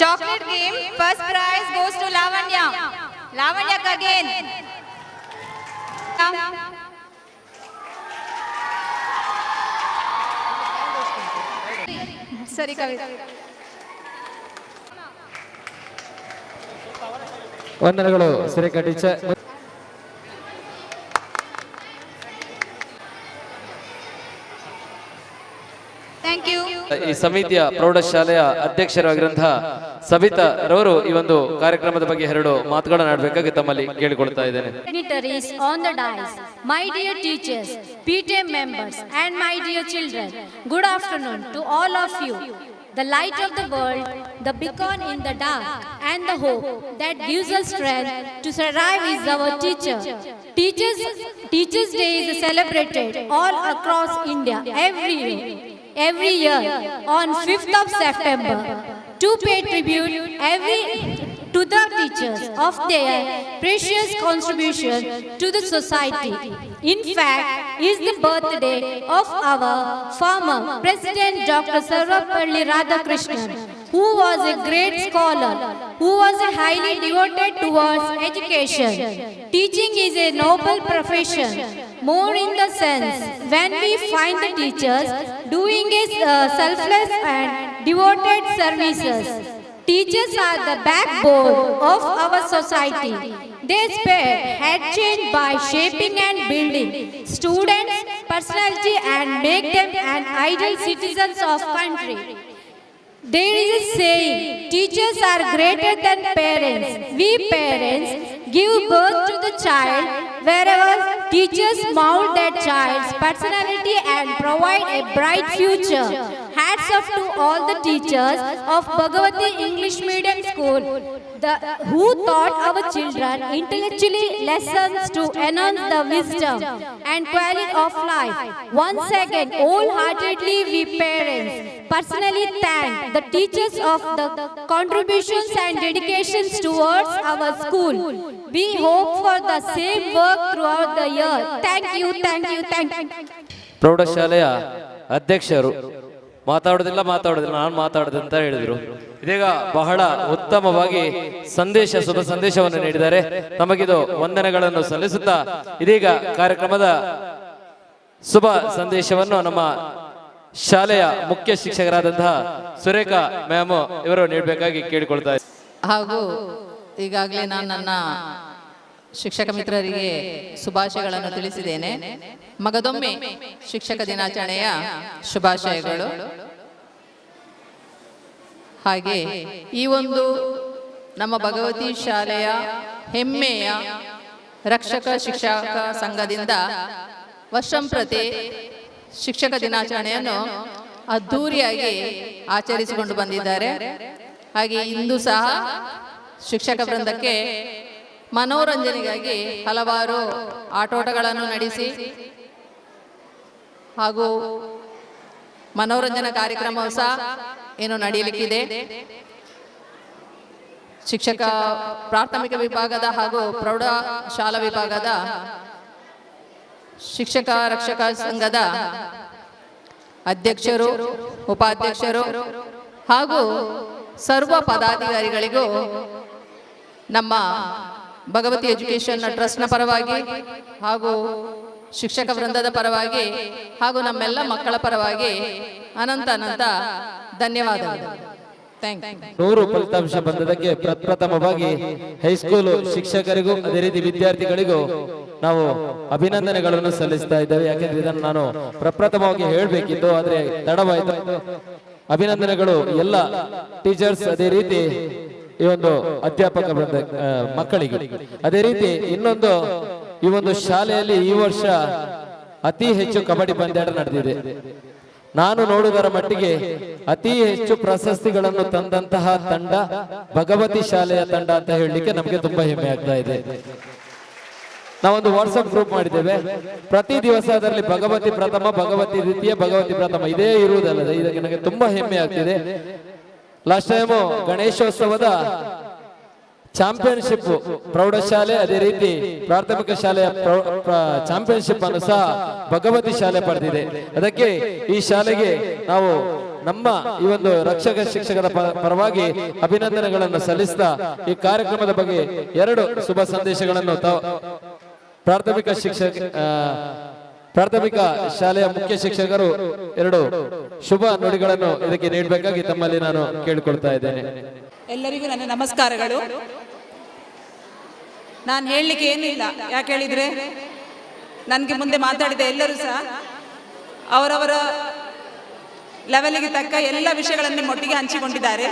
Chocolate game, first prize goes to Lavanya. Lavanya again. Sorry, Kavita. ವಂದನೆಗಳು ಸುರೇಖಾ ಟೀಚರ್. Thank you. ಈ ಸಮಿತಿಯ ಪ್ರೌಢಶಾಲೆಯ ಅಧ್ಯಕ್ಷರಾಗಿರುವಂತಹ ಸಬಿತಾ ರವರು ಈ ಒಂದು ಕಾರ್ಯಕ್ರಮದ ಬಗ್ಗೆ 2 ಮಾತುಗಳನ್ನು ಆಡಬೇಕಾಗಿ ತಮ್ಮಲ್ಲಿ ಕೇಳಿಕೊಳ್ತಾ ಇದ್ದೇನೆ. Dignitaries on the dais, my dear teachers, PTA members and my dear children, good afternoon to all of you. The light of the world, the beacon in the dark, and the hope that gives us strength to survive is our teacher. Teachers' Day is celebrated all across India every year on 5th of September to pay tribute to the teachers of their precious contribution to the society. In fact, is the birthday of our former President Dr. Sarvapalli Radhakrishnan, who was a great scholar, who was a highly devoted towards education. Teaching is a noble profession, more in the sense when we find the teachers doing a selfless and devoted services. Teachers are the backbone of our society. They spare head change by shaping and building students' personality and make them an ideal citizens of country. There is a saying, teachers are greater than parents. We parents give birth to the child, whereas teachers mold that child's personality and provide a bright future. Hats off to all the teachers of Bhagavati English Medium School who taught our children intellectually lessons to enhance the wisdom and quality of life. Once again, wholeheartedly we parents personally thank the teachers of the contributions and dedications towards our school. We hope for the same work throughout the year. Thank you, thank you, thank you. ಪ್ರೌಢಶಾಲೆಯ ಅಧ್ಯಕ್ಷರು ಮಾತಾಡೋದಿಲ್ಲ ನಾನು ಮಾತಾಡೋದು ಅಂತ ಹೇಳಿದರು. ಇದೀಗ ಬಹಳ ಉತ್ತಮವಾಗಿ ಶುಭ ಸಂದೇಶವನ್ನು ನೀಡಿದ್ದಾರೆ. ನಮಗಿದು ವಂದನೆಗಳನ್ನು ಸಲ್ಲಿಸುತ್ತಾ ಇದೀಗ ಕಾರ್ಯಕ್ರಮದ ಶುಭ ಸಂದೇಶವನ್ನು ನಮ್ಮ ಶಾಲೆಯ ಮುಖ್ಯ ಶಿಕ್ಷಕರಾದಂತಹ ಸುರೇಖಾ ಮ್ಯಾಮ್ ಇವರು ನೀಡಬೇಕಾಗಿ ಕೇಳಿಕೊಳ್ತಾ ಇದ್ದಾರೆ. ಹಾಗೂ ಈಗಾಗಲೇ ನಾನು ನನ್ನ ಶಿಕ್ಷಕ ಮಿತ್ರರಿಗೆ ಶುಭಾಶಯಗಳನ್ನು ತಿಳಿಸಿದ್ದೇನೆ. ಮಗದೊಮ್ಮೆ ಶಿಕ್ಷಕ ದಿನಾಚರಣೆಯ ಶುಭಾಶಯಗಳು. ಹಾಗೆ ಈ ಒಂದು ನಮ್ಮ ಭಗವತಿ ಶಾಲೆಯ ಹೆಮ್ಮೆಯ ರಕ್ಷಕ ಶಿಕ್ಷಕ ಸಂಘದಿಂದ ವರ್ಷಂಪ್ರತಿ ಶಿಕ್ಷಕ ದಿನಾಚರಣೆಯನ್ನು ಅದ್ಧೂರಿಯಾಗಿ ಆಚರಿಸಿಕೊಂಡು ಬಂದಿದ್ದಾರೆ. ಹಾಗೆ ಇಂದು ಸಹ ಶಿಕ್ಷಕ ವೃಂದಕ್ಕೆ ಮನೋರಂಜನೆಗಾಗಿ ಹಲವಾರು ಆಟೋಟಗಳನ್ನು ನಡೆಸಿ ಹಾಗೂ ಮನೋರಂಜನಾ ಕಾರ್ಯಕ್ರಮವೂ ಸಹ ಏನು ನಡೆಯಲಿಕ್ಕಿದೆ. ಶಿಕ್ಷಕ ಪ್ರಾಥಮಿಕ ವಿಭಾಗದ ಹಾಗೂ ಪ್ರೌಢಶಾಲಾ ವಿಭಾಗದ ಶಿಕ್ಷಕ ರಕ್ಷಕ ಸಂಘದ ಅಧ್ಯಕ್ಷರು, ಉಪಾಧ್ಯಕ್ಷರು ಹಾಗೂ ಸರ್ವ ಪದಾಧಿಕಾರಿಗಳಿಗೂ ನಮ್ಮ ಭಗವತಿ ಎಜುಕೇಷನ್ ಟ್ರಸ್ಟ್ನ ಪರವಾಗಿ ಹಾಗೂ ಶಿಕ್ಷಕ ವೃಂದದ ಪರವಾಗಿ ಹಾಗೂ ನಮ್ಮೆಲ್ಲ ಮಕ್ಕಳ ಪರವಾಗಿ ಅನಂತ ಧನ್ಯವಾದಗಳು. Thank you. 100 ಫಲಿತಾಂಶ ಬಂದದಕ್ಕೆ ಪ್ರಪ್ರಥಮವಾಗಿ ಹೈಸ್ಕೂಲು ಶಿಕ್ಷಕರಿಗೂ ಅದೇ ರೀತಿ ವಿದ್ಯಾರ್ಥಿಗಳಿಗೂ ನಾವು ಅಭಿನಂದನೆಗಳನ್ನು ಸಲ್ಲಿಸ್ತಾ ಇದ್ದೇವೆ. ಯಾಕೆಂದ್ರೆ ಇದನ್ನು ನಾನು ಪ್ರಪ್ರಥಮವಾಗಿ ಹೇಳಬೇಕಿತ್ತು, ಆದ್ರೆ ತಡವಾಯಿತು. ಅಭಿನಂದನೆಗಳು ಎಲ್ಲ ಟೀಚರ್ಸ್, ಅದೇ ರೀತಿ ಈ ಒಂದು ಅಧ್ಯಾಪಕ ವೃಂದ ಮಕ್ಕಳಿಗೆ. ಅದೇ ರೀತಿ ಇನ್ನೊಂದು, ಈ ಒಂದು ಶಾಲೆಯಲ್ಲಿ ಈ ವರ್ಷ ಅತಿ ಹೆಚ್ಚು ಕಬಡ್ಡಿ ಪಂದ್ಯಾಟ ನಡೆದಿದೆ. ನಾನು ನೋಡುವುದರ ಮಟ್ಟಿಗೆ ಅತಿ ಹೆಚ್ಚು ಪ್ರಶಸ್ತಿಗಳನ್ನು ತಂದಂತಹ ತಂಡ ಭಗವತಿ ಶಾಲೆಯ ತಂಡ ಅಂತ ಹೇಳಲಿಕ್ಕೆ ನಮಗೆ ತುಂಬಾ ಹೆಮ್ಮೆ ಆಗ್ತಾ ಇದೆ. ನಾವೊಂದು ವಾಟ್ಸ್ಆಪ್ ಗ್ರೂಪ್ ಮಾಡಿದ್ದೇವೆ. ಪ್ರತಿ ದಿವಸ ಅದರಲ್ಲಿ ಭಗವತಿ ಪ್ರಥಮ, ಭಗವತಿ ದ್ವಿತೀಯ, ಭಗವತಿ ಪ್ರಥಮ ಇದೇ ಇರುವುದಲ್ಲದೆ ಇದಕ್ಕೆ ನನಗೆ ತುಂಬಾ ಹೆಮ್ಮೆ ಆಗ್ತಿದೆ. ಲಾಸ್ಟ್ ಟೈಮು ಗಣೇಶೋತ್ಸವದ ಚಾಂಪಿಯನ್ಶಿಪ್ ಪ್ರೌಢಶಾಲೆ, ಅದೇ ರೀತಿ ಪ್ರಾಥಮಿಕ ಶಾಲೆಯ ಚಾಂಪಿಯನ್ಶಿಪ್ ಅನ್ನು ಸಹ ಭಗವತಿ ಶಾಲೆ ಪಡೆದಿದೆ. ಅದಕ್ಕೆ ಈ ಶಾಲೆಗೆ ನಾವು ನಮ್ಮ ಈ ಒಂದು ರಕ್ಷಕ ಶಿಕ್ಷಕರ ಪರವಾಗಿ ಅಭಿನಂದನೆಗಳನ್ನು ಸಲ್ಲಿಸ್ತಾ ಈ ಕಾರ್ಯಕ್ರಮದ ಬಗ್ಗೆ 2 ಶುಭ ಸಂದೇಶಗಳನ್ನು ಪ್ರಾಥಮಿಕ ಶಾಲೆಯ ಮುಖ್ಯ ಶಿಕ್ಷಕರು 2 ಶುಭ ನುಡಿಗಳನ್ನು ಇದಕ್ಕೆ ನೀಡಬೇಕಾಗಿ ತಮ್ಮಲ್ಲಿ ನಾನು ಕೇಳಿಕೊಳ್ತಾ ಇದ್ದೇನೆ. ಎಲ್ಲರಿಗೂ ನನ್ನ ನಮಸ್ಕಾರಗಳು. ನಾನು ಹೇಳಲಿಕ್ಕೆ ಏನಿಲ್ಲ, ಯಾಕೆ ಹೇಳಿದ್ರೆ ನನಗೆ ಮುಂದೆ ಮಾತಾಡಿದ ಎಲ್ಲರೂ ಸಹ ಅವರವರ ಲೆವೆಲ್ಗೆ ತಕ್ಕ ಎಲ್ಲ ವಿಷಯಗಳನ್ನು ಒಟ್ಟಿಗೆ ಹಂಚಿಕೊಂಡಿದ್ದಾರೆ.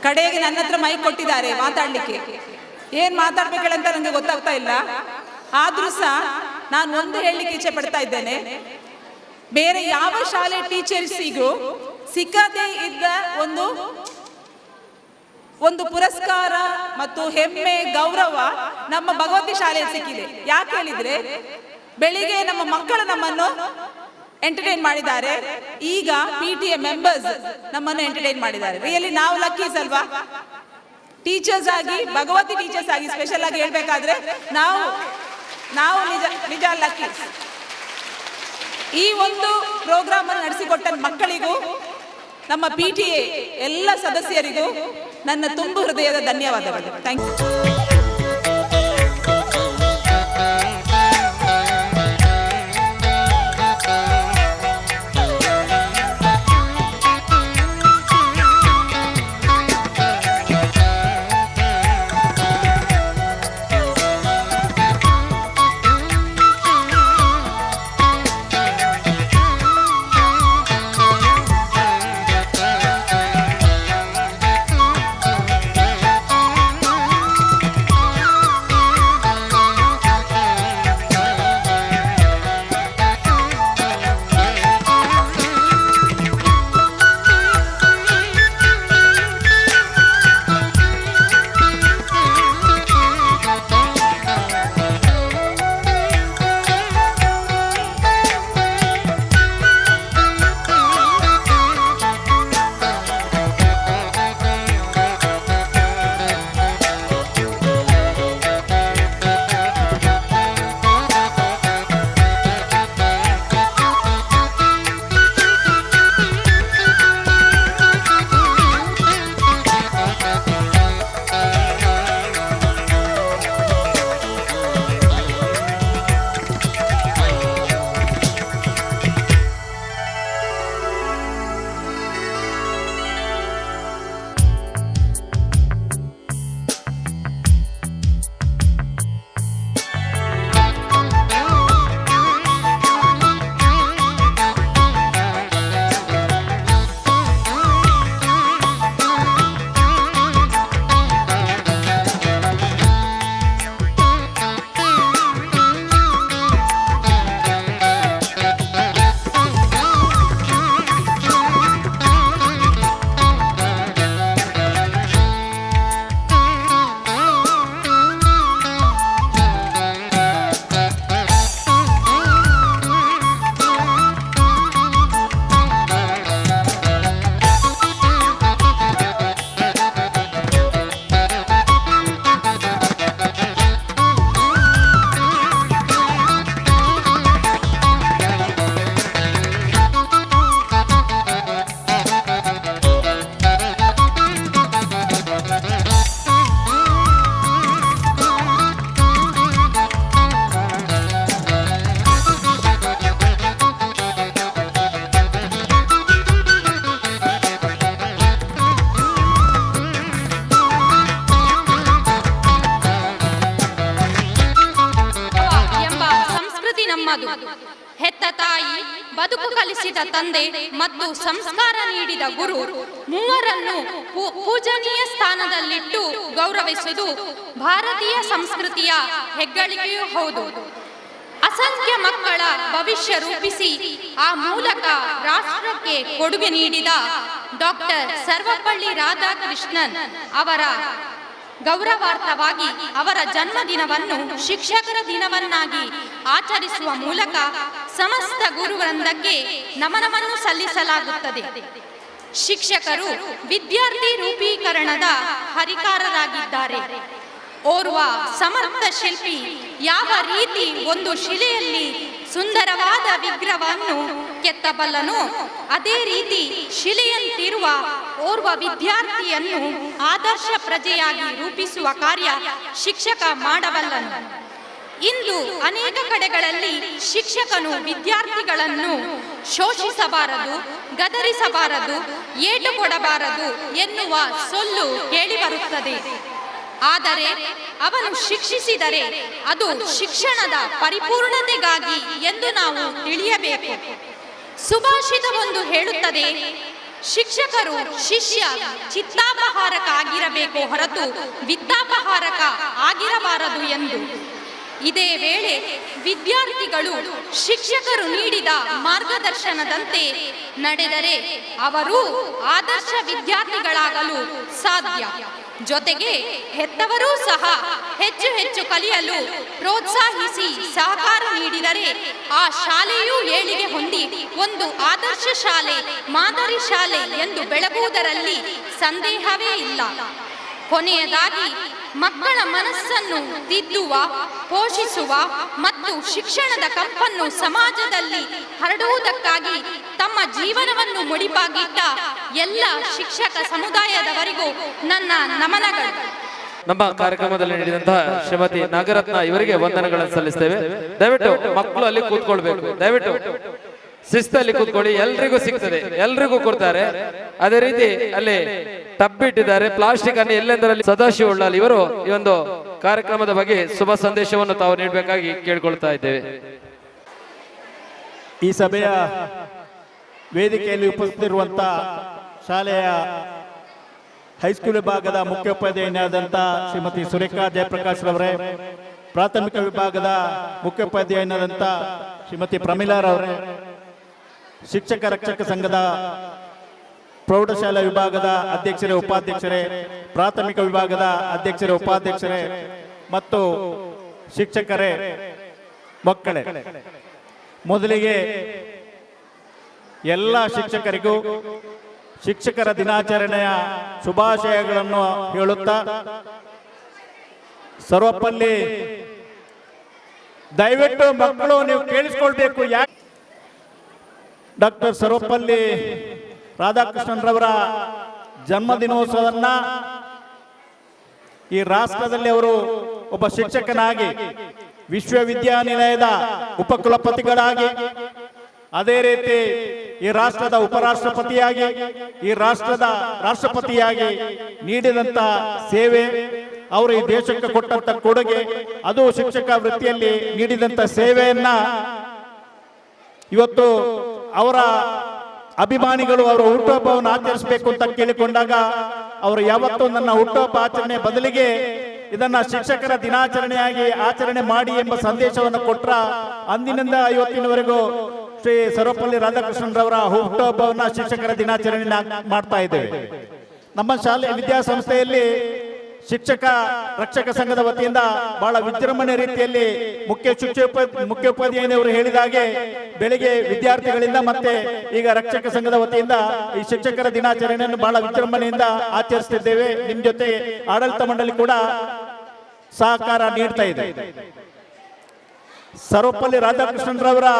ಕಡೆಗೆ ನನ್ನ ಹತ್ರ ಮೈಕ್ ಕೊಟ್ಟಿದ್ದಾರೆ ಮಾತಾಡಲಿಕ್ಕೆ. ಏನು ಮಾತಾಡ್ಬೇಕಂತ ನನಗೆ ಗೊತ್ತಾಗ್ತಾ ಇಲ್ಲ. ಆದ್ರೂ ಸಹ ನಾನು ಒಂದು ಹೇಳಲಿಕ್ಕೆ ಇಚ್ಛೆ ಪಡ್ತಾ ಇದ್ದೇನೆ, ಬೇರೆ ಯಾವ ಶಾಲೆ ಟೀಚರ್ಸಿಗೂ ಸಿಕ್ಕದೇ ಇದ್ದ ಒಂದು ಪುರಸ್ಕಾರ ಮತ್ತು ಹೆಮ್ಮೆ, ಗೌರವ ನಮ್ಮ ಭಗವತಿ ಶಾಲೆಯಲ್ಲಿ ಸಿಕ್ಕಿದೆ. ಯಾಕೆ ಹೇಳಿದ್ರೆ ಬೆಳಿಗ್ಗೆ ನಮ್ಮ ಮಕ್ಕಳು ನಮ್ಮನ್ನು ಎಂಟರ್ಟೈನ್ ಮಾಡಿದ್ದಾರೆ, ಈಗ PTA ಮೆಂಬರ್ಸ್ ನಮ್ಮನ್ನು ಎಂಟರ್ಟೈನ್ ಮಾಡಿದ್ದಾರೆ. ರಿಯಲಿ ನಾವು ಲಕ್ಕೀಸ್ ಅಲ್ವಾ? ಟೀಚರ್ಸ್ ಆಗಿ, ಭಗವತಿ ಟೀಚರ್ಸ್ ಆಗಿ ಸ್ಪೆಷಲ್ ಆಗಿ ಹೇಳ್ಬೇಕಾದ್ರೆ ನಾವು ನಿಜ ಲಕ್ಕಿ. ಈ ಒಂದು ಪ್ರೋಗ್ರಾಮ್ ಅನ್ನು ನಡೆಸಿಕೊಟ್ಟ ಮಕ್ಕಳಿಗೂ ನಮ್ಮ PTA ಎಲ್ಲ ಸದಸ್ಯರಿಗೂ ನನ್ನ ತುಂಬು ಹೃದಯದ ಧನ್ಯವಾದಗಳು. Thank you. ಹೆತ್ತ ತಾಯಿ, ಬದುಕು ಕಲಿಸಿದ ತಂದೆ ಮತ್ತು ಸಂಸ್ಕಾರ ನೀಡಿದ ಗುರು ಮೂವರನ್ನು ಪೂಜನೀಯ ಸ್ಥಾನದಲ್ಲಿಟ್ಟು ಗೌರವಿಸುವುದು ಭಾರತೀಯ ಸಂಸ್ಕೃತಿಯ ಹೆಗ್ಗಳಿಕೆಯೂ ಹೌದು. ಅಸಂಖ್ಯ ಮಕ್ಕಳ ಭವಿಷ್ಯ ರೂಪಿಸಿ ಆ ಮೂಲಕ ರಾಷ್ಟ್ರಕ್ಕೆ ಕೊಡುಗೆ ನೀಡಿದ ಡಾಕ್ಟರ್ ಸರ್ವಪಲ್ಲಿ ರಾಧಾಕೃಷ್ಣನ್ ಅವರ ಗೌರವಾರ್ಥವಾಗಿ ಅವರ ಜನ್ಮದಿನವನ್ನು ಶಿಕ್ಷಕರ ದಿನವನ್ನಾಗಿ ಆಚರಿಸುವ ಮೂಲಕ ಸಮಸ್ತ ಗುರುವೃಂದಕ್ಕೆ ನಮನವನ್ನು ಸಲ್ಲಿಸಲಾಗುತ್ತದೆ. ಶಿಕ್ಷಕರು ವಿದ್ಯಾರ್ಥಿ ರೂಪೀಕರಣದ ಹರಿಕಾರರಾಗಿದ್ದಾರೆ. ಓರ್ವ ಸಮರ್ಥ ಶಿಲ್ಪಿ ಯಾವ ರೀತಿ ಒಂದು ಶಿಲೆಯಲ್ಲಿ ಸುಂದರವಾದ ವಿಗ್ರಹವನ್ನು ಕೆತ್ತಬಲ್ಲನೋ, ಅದೇ ರೀತಿ ಶಿಲೆಯಂತಿರುವ ಓರ್ವ ವಿದ್ಯಾರ್ಥಿಯನ್ನು ಆದರ್ಶ ಪ್ರಜೆಯಾಗಿ ರೂಪಿಸುವ ಕಾರ್ಯ ಶಿಕ್ಷಕ ಮಾಡಬಲ್ಲನು. ಇಂದು ಅನೇಕ ಕಡೆಗಳಲ್ಲಿ ಶಿಕ್ಷಕನು ವಿದ್ಯಾರ್ಥಿಗಳನ್ನು ಶೋಷಿಸಬಾರದು, ಗದರಿಸಬಾರದು, ಏಟು ಕೊಡಬಾರದು ಎನ್ನುವ ಸೊಲ್ಲು ಕೇಳಿಬರುತ್ತದೆ. ಆದರೆ ಅವನು ಶಿಕ್ಷಿಸಿದರೆ ಅದು ಶಿಕ್ಷಣದ ಪರಿಪೂರ್ಣತೆಗಾಗಿ ಎಂದು ನಾವು ತಿಳಿಯಬೇಕು. ಸುಭಾಷಿತವೊಂದು ಹೇಳುತ್ತದೆ, ಶಿಕ್ಷಕರು ಶಿಷ್ಯ ಚಿತ್ತಾಪಹಾರಕ ಆಗಿರಬೇಕು ಹೊರತು ವಿತ್ತಾಪಹಾರಕ ಆಗಿರಬಾರದು ಎಂದು. ಇದೇ ವೇಳೆ ವಿದ್ಯಾರ್ಥಿಗಳು ಶಿಕ್ಷಕರು ನೀಡಿದ ಮಾರ್ಗದರ್ಶನದಂತೆ ನಡೆದರೆ ಅವರು ಆದರ್ಶ ವಿದ್ಯಾರ್ಥಿಗಳಾಗಲು ಸಾಧ್ಯ. ಜೊತೆಗೆ ಹೆತ್ತವರೂ ಸಹ ಹೆಚ್ಚು ಹೆಚ್ಚು ಕಲಿಯಲು ಪ್ರೋತ್ಸಾಹಿಸಿ ಸಹಕಾರ ನೀಡಿದರೆ ಆ ಶಾಲೆಯೂ ಏಳಿಗೆ ಹೊಂದಿ ಒಂದು ಆದರ್ಶ ಶಾಲೆ, ಮಾದರಿ ಶಾಲೆ ಎಂದು ಬೆಳಗುವುದರಲ್ಲಿ ಸಂದೇಹವೇ ಇಲ್ಲ. ಕೊನೆಯದಾಗಿ ಮಕ್ಕಳ ಮನಸ್ಸನ್ನು ತಿದ್ದುವ, ಪೋಷಿಸುವ ಮತ್ತು ಶಿಕ್ಷಣದ ಕಂಪನ್ನು ಸಮಾಜದಲ್ಲಿ ಹರಡುವುದಕ್ಕಾಗಿ ತಮ್ಮ ಜೀವನವನ್ನು ಮುಡಿಪಾಗಿಟ್ಟ ಎಲ್ಲ ಶಿಕ್ಷಕ ಸಮುದಾಯದವರಿಗೂ ನನ್ನ ನಮನಗಳು. ನಮ್ಮ ಕಾರ್ಯಕ್ರಮದಲ್ಲಿ ನೀಡಿದಂತಹ ಶ್ರೀಮತಿ ನಾಗರತ್ನ ಇವರಿಗೆ ವಂದನೆಗಳನ್ನು ಸಲ್ಲಿಸ್ತೇವೆ. ದಯವಿಟ್ಟು ಮಕ್ಕಳು ಅಲ್ಲಿ ಕೂತ್ಕೊಳ್ಬೇಕು, ದಯವಿಟ್ಟು ಶಿಸ್ತಲ್ಲಿ ಕೂತ್ಕೊಳ್ಳಿ. ಎಲ್ರಿಗೂ ಸಿಗ್ತದೆ, ಎಲ್ರಿಗೂ ಕೊಡ್ತಾರೆ. ಅದೇ ರೀತಿ ಅಲ್ಲಿ ಟಬ್ ಇಟ್ಟಿದ್ದಾರೆ, ಪ್ಲಾಸ್ಟಿಕ್ ಅನ್ನು ಎಲ್ಲೆಂದರಲ್ಲಿ. ಸದಾಶಿವ ಉಳ್ಳಾಲ್ ಇವರು ಈ ಒಂದು ಕಾರ್ಯಕ್ರಮದ ಬಗ್ಗೆ ಶುಭ ಸಂದೇಶವನ್ನು ತಾವು ನೀಡಬೇಕಾಗಿ ಕೇಳ್ಕೊಳ್ತಾ ಇದ್ದೇವೆ. ಈ ಸಭೆಯ ವೇದಿಕೆಯಲ್ಲಿ ಉಪಸ್ಥಿತಿರುವಂತ ಶಾಲೆಯ ಹೈಸ್ಕೂಲ್ ವಿಭಾಗದ ಮುಖ್ಯೋಪಾಧ್ಯಾಯನಾದಂಥ ಶ್ರೀಮತಿ ಸುರೇಖಾ ಜಯಪ್ರಕಾಶ್ ರವರೇ, ಪ್ರಾಥಮಿಕ ವಿಭಾಗದ ಮುಖ್ಯೋಪಾಧ್ಯಾಯನಾದಂಥ ಶ್ರೀಮತಿ ಪ್ರಮೀಲಾರವರೇ, ಶಿಕ್ಷಕ ರಕ್ಷಕ ಸಂಘದ ಪ್ರೌಢಶಾಲಾ ವಿಭಾಗದ ಅಧ್ಯಕ್ಷರೇ, ಉಪಾಧ್ಯಕ್ಷರೇ, ಪ್ರಾಥಮಿಕ ವಿಭಾಗದ ಅಧ್ಯಕ್ಷರೇ, ಉಪಾಧ್ಯಕ್ಷರೇ ಮತ್ತು ಶಿಕ್ಷಕರೇ, ಮಕ್ಕಳೇ, ಮೊದಲಿಗೆ ಎಲ್ಲ ಶಿಕ್ಷಕರಿಗೂ ಶಿಕ್ಷಕರ ದಿನಾಚರಣೆಯ ಶುಭಾಶಯಗಳನ್ನು ಹೇಳುತ್ತಾ, ಸರ್ವಪಲ್ಲಿ ದಯವಿಟ್ಟು ಮಕ್ಕಳು ನೀವು ಕೇಳಿಸ್ಕೊಳ್ಬೇಕು. ಯಾಕೆ ಡಾಕ್ಟರ್ ಸರ್ವಪಲ್ಲಿ ರಾಧಾಕೃಷ್ಣನ್ರವರ ಜನ್ಮದಿನೋತ್ಸವನ್ನ ಈ ರಾಷ್ಟ್ರದಲ್ಲಿ ಅವರು ಒಬ್ಬ ಶಿಕ್ಷಕನಾಗಿ, ವಿಶ್ವವಿದ್ಯಾನಿಲಯದ ಉಪಕುಲಪತಿಗಳಾಗಿ, ಅದೇ ರೀತಿ ಈ ರಾಷ್ಟ್ರದ ಉಪರಾಷ್ಟ್ರಪತಿಯಾಗಿ, ಈ ರಾಷ್ಟ್ರದ ರಾಷ್ಟ್ರಪತಿಯಾಗಿ ನೀಡಿದಂತ ಸೇವೆ, ಅವರು ಈ ದೇಶಕ್ಕೆ ಕೊಟ್ಟಂತ ಕೊಡುಗೆ, ಅದು ಶಿಕ್ಷಕ ವೃತ್ತಿಯಲ್ಲಿ ನೀಡಿದಂತ ಸೇವೆಯನ್ನ ಇವತ್ತು ಅವರ ಅಭಿಮಾನಿಗಳು ಅವರ ಹುಟ್ಟುಹಬ್ಬವನ್ನು ಆಚರಿಸಬೇಕು ಅಂತ ಕೇಳಿಕೊಂಡಾಗ ಅವರು ಯಾವತ್ತೂ ನನ್ನ ಹುಟ್ಟುಹಬ್ಬ ಆಚರಣೆ ಬದಲಿಗೆ ಇದನ್ನ ಶಿಕ್ಷಕರ ದಿನಾಚರಣೆಯಾಗಿ ಆಚರಣೆ ಮಾಡಿ ಎಂಬ ಸಂದೇಶವನ್ನು ಕೊಟ್ರ. ಅಂದಿನಿಂದ ಇವತ್ತಿನವರೆಗೂ ಶ್ರೀ ಸರ್ವಪಲ್ಲಿ ರಾಧಾಕೃಷ್ಣನ್ರವರ ಹುಟ್ಟುಹಬ್ಬವನ್ನ ಶಿಕ್ಷಕರ ದಿನಾಚರಣೆ ಮಾಡ್ತಾ ಇದ್ದೇವೆ. ನಮ್ಮ ಶಾಲೆ ವಿದ್ಯಾಸಂಸ್ಥೆಯಲ್ಲಿ ಶಿಕ್ಷಕ ರಕ್ಷಕ ಸಂಘದ ವತಿಯಿಂದ ಬಹಳ ವಿಜೃಂಭಣೆ ರೀತಿಯಲ್ಲಿ ಮುಖ್ಯೋಪಾಧ್ಯಾಯನವರು ಹೇಳಿದ ಹಾಗೆ ಬೆಳಿಗ್ಗೆ ವಿದ್ಯಾರ್ಥಿಗಳಿಂದ ಮತ್ತೆ ಈಗ ರಕ್ಷಕ ಸಂಘದ ವತಿಯಿಂದ ಈ ಶಿಕ್ಷಕರ ದಿನಾಚರಣೆಯನ್ನು ಬಹಳ ವಿಜೃಂಭಣೆಯಿಂದ ಆಚರಿಸುತ್ತಿದ್ದೇವೆ. ನಿಮ್ ಜೊತೆ ಆಡಳಿತ ಮಂಡಳಿ ಕೂಡ ಸಹಕಾರ ನೀಡ್ತಾ ಇದೆ. ಸರ್ವಪಲ್ಲಿ ರಾಧಾಕೃಷ್ಣನ್ರವರ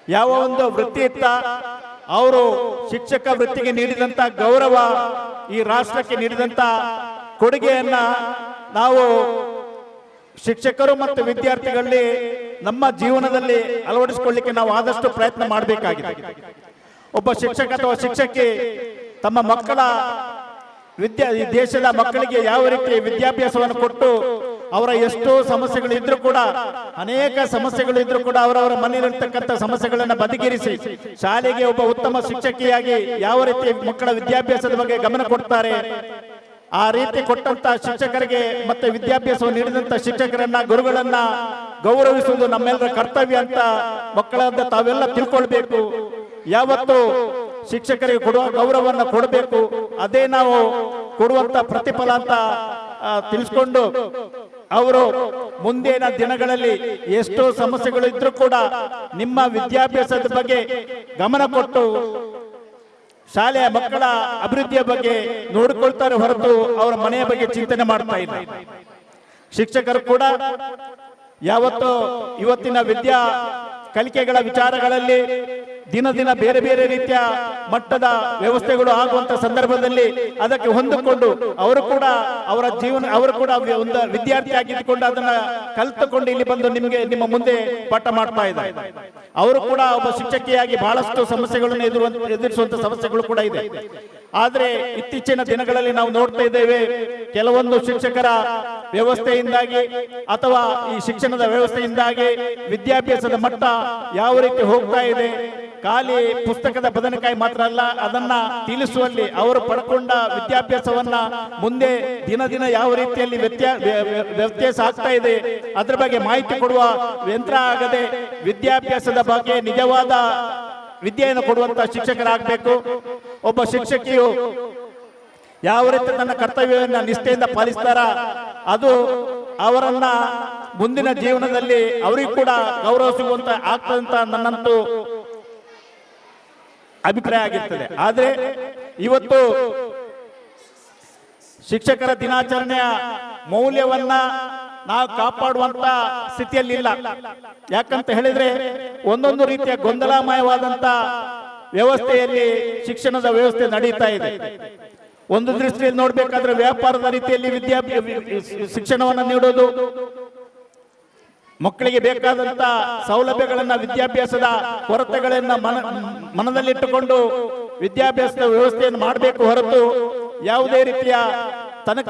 ಯಾವ ಒಂದು ವೃತ್ತಿ ಇತ್ತ, ಅವರು ಶಿಕ್ಷಕ ವೃತ್ತಿಗೆ ನೀಡಿದಂತ ಗೌರವ, ಈ ರಾಷ್ಟ್ರಕ್ಕೆ ನೀಡಿದಂತ ಕೊಡುಗೆಯನ್ನ ನಾವು ಶಿಕ್ಷಕರು ಮತ್ತು ವಿದ್ಯಾರ್ಥಿಗಳಲ್ಲಿ ನಮ್ಮ ಜೀವನದಲ್ಲಿ ಅಳವಡಿಸಿಕೊಳ್ಳಿಕ್ಕೆ ನಾವು ಆದಷ್ಟು ಪ್ರಯತ್ನ ಮಾಡಬೇಕಾಗಿದೆ. ಒಬ್ಬ ಶಿಕ್ಷಕ ಅಥವಾ ಶಿಕ್ಷಕಿ ತಮ್ಮ ಮಕ್ಕಳ ಈ ದೇಶದ ಮಕ್ಕಳಿಗೆ ಯಾವ ರೀತಿ ವಿದ್ಯಾಭ್ಯಾಸವನ್ನು ಕೊಟ್ಟು ಅವರ ಎಷ್ಟೋ ಸಮಸ್ಯೆಗಳು ಇದ್ರೂ ಕೂಡ, ಅನೇಕ ಸಮಸ್ಯೆಗಳು ಇದ್ರೂ ಕೂಡ ಅವರವರ ಮನೆಯಲ್ಲಿರ್ತಕ್ಕಂಥ ಸಮಸ್ಯೆಗಳನ್ನು ಬದಿಗಿರಿಸಿ ಶಾಲೆಗೆ ಒಬ್ಬ ಉತ್ತಮ ಶಿಕ್ಷಕಿಯಾಗಿ ಯಾವ ರೀತಿ ಮಕ್ಕಳ ವಿದ್ಯಾಭ್ಯಾಸದ ಬಗ್ಗೆ ಗಮನ ಕೊಡ್ತಾರೆ, ಆ ರೀತಿ ಕೊಟ್ಟಂತ ಶಿಕ್ಷಕರಿಗೆ ಮತ್ತೆ ವಿದ್ಯಾಭ್ಯಾಸವನ್ನು ನೀಡಿದಂತ ಶಿಕ್ಷಕರನ್ನ, ಗುರುಗಳನ್ನ ಗೌರವಿಸುವುದು ನಮ್ಮೆಲ್ಲರ ಕರ್ತವ್ಯ ಅಂತ ಮಕ್ಕಳಾದ ತಾವೆಲ್ಲ ತಿಳ್ಕೊಳ್ಬೇಕು. ಯಾವತ್ತು ಶಿಕ್ಷಕರಿಗೆ ಕೊಡುವ ಗೌರವವನ್ನು ಕೊಡಬೇಕು, ಅದೇ ನಾವು ಕೊಡುವಂತ ಪ್ರತಿಫಲ ಅಂತ ತಿಳಿಸ್ಕೊಂಡು ಅವರು ಮುಂದಿನ ದಿನಗಳಲ್ಲಿ ಎಷ್ಟೋ ಸಮಸ್ಯೆಗಳು ಇದ್ರೂ ಕೂಡ ನಿಮ್ಮ ವಿದ್ಯಾಭ್ಯಾಸದ ಬಗ್ಗೆ ಗಮನ ಕೊಟ್ಟು ಶಾಲೆಯ ಮಕ್ಕಳ ಅಭಿವೃದ್ಧಿಯ ಬಗ್ಗೆ ನೋಡಿಕೊಳ್ತಾರೆ ಹೊರತು ಅವರ ಮನೆಯ ಬಗ್ಗೆ ಚಿಂತನೆ ಮಾಡ್ತಾ ಇಲ್ಲ. ಶಿಕ್ಷಕರು ಕೂಡ ಯಾವತ್ತೂ ಇವತ್ತಿನ ವಿದ್ಯಾ ಕಲಿಕೆಗಳ ವಿಚಾರಗಳಲ್ಲಿ ದಿನ ದಿನ ಬೇರೆ ಬೇರೆ ರೀತಿಯ ಮಟ್ಟದ ವ್ಯವಸ್ಥೆಗಳು ಆಗುವಂತ ಸಂದರ್ಭದಲ್ಲಿ ಅದಕ್ಕೆ ಹೊಂದಿಕೊಂಡು ಅವರು ಕೂಡ ಅವರ ಜೀವನ, ಅವರು ಕೂಡ ಒಂದು ವಿದ್ಯಾರ್ಥಿ ಆಗಿದ್ದುಕೊಂಡು ಅದನ್ನ ಕಲಿತುಕೊಂಡು ಇಲ್ಲಿ ಬಂದು ನಿಮ್ಮ ಮುಂದೆ ಪಾಠ ಮಾಡ್ತಾ ಇದ್ದಾರೆ. ಅವರು ಕೂಡ ಒಬ್ಬ ಶಿಕ್ಷಕಿಯಾಗಿ ಬಹಳಷ್ಟು ಸಮಸ್ಯೆಗಳನ್ನು ಎದುರಿಸುವಂತ ಸಮಸ್ಯೆಗಳು ಕೂಡ ಇದೆ. ಆದ್ರೆ ಇತ್ತೀಚಿನ ದಿನಗಳಲ್ಲಿ ನಾವು ನೋಡ್ತಾ ಇದ್ದೇವೆ, ಕೆಲವೊಂದು ಶಿಕ್ಷಕರ ವ್ಯವಸ್ಥೆಯಿಂದಾಗಿ ಅಥವಾ ಈ ಶಿಕ್ಷಣದ ವ್ಯವಸ್ಥೆಯಿಂದಾಗಿ ವಿದ್ಯಾಭ್ಯಾಸದ ಮಟ್ಟ ಯಾವ ರೀತಿ ಹೋಗ್ತಾ ಇದೆ, ಖಾಲಿ ಪುಸ್ತಕದ ಬದನೆಕಾಯಿ ಮಾತ್ರ ಅಲ್ಲ, ಅದನ್ನ ತಿಳಿಸುವಲ್ಲಿ ಅವರು ಪಡ್ಕೊಂಡ ವಿದ್ಯಾಭ್ಯಾಸವನ್ನ ಮುಂದೆ ದಿನ ದಿನ ಯಾವ ರೀತಿಯಲ್ಲಿ ವ್ಯತ್ಯಾಸ ಆಗ್ತಾ ಇದೆ ಅದ್ರ ಬಗ್ಗೆ ಮಾಹಿತಿ ಕೊಡುವ ಯಂತ್ರ ಆಗದೆ ವಿದ್ಯಾಭ್ಯಾಸದ ಬಗ್ಗೆ ನಿಜವಾದ ವಿದ್ಯೆಯನ್ನು ಕೊಡುವಂತ ಶಿಕ್ಷಕರಾಗಬೇಕು. ಒಬ್ಬ ಶಿಕ್ಷಕಿಯು ಯಾವ ರೀತಿ ತನ್ನ ಕರ್ತವ್ಯವನ್ನು ನಿಷ್ಠೆಯಿಂದ ಪಾಲಿಸ್ತಾರ, ಅದು ಅವರನ್ನ ಮುಂದಿನ ಜೀವನದಲ್ಲಿ ಅವರಿಗೂ ಕೂಡ ಗೌರವ ಸಿಗುವಂತ ಆಗ್ತದಂತ ನನ್ನಂತೂ ಅಭಿಪ್ರಾಯ ಆಗಿರ್ತದೆ. ಆದ್ರೆ ಇವತ್ತು ಶಿಕ್ಷಕರ ದಿನಾಚರಣೆಯ ಮೌಲ್ಯವನ್ನ ನಾವು ಕಾಪಾಡುವಂತ ಸ್ಥಿತಿಯಲ್ಲಿಲ್ಲ. ಯಾಕಂತ ಹೇಳಿದ್ರೆ ಒಂದೊಂದು ರೀತಿಯ ಗೊಂದಲಮಯವಾದಂತ ವ್ಯವಸ್ಥೆಯಲ್ಲಿ ಶಿಕ್ಷಣದ ವ್ಯವಸ್ಥೆ ನಡೀತಾ ಇದೆ. ಒಂದು ದೃಷ್ಟಿಯಲ್ಲಿ ನೋಡ್ಬೇಕಾದ್ರೆ ವ್ಯಾಪಾರದ ರೀತಿಯಲ್ಲಿ ಶಿಕ್ಷಣವನ್ನು ನೀಡೋದು, ಮಕ್ಕಳಿಗೆ ಬೇಕಾದಂತ ಸೌಲಭ್ಯಗಳನ್ನ, ವಿದ್ಯಾಭ್ಯಾಸದ ಕೊರತೆಗಳನ್ನ ಮನದಲ್ಲಿಟ್ಟುಕೊಂಡು ವಿದ್ಯಾಭ್ಯಾಸದ ವ್ಯವಸ್ಥೆಯನ್ನು ಮಾಡಬೇಕು ಹೊರತು ಯಾವುದೇ ರೀತಿಯ ತನಕ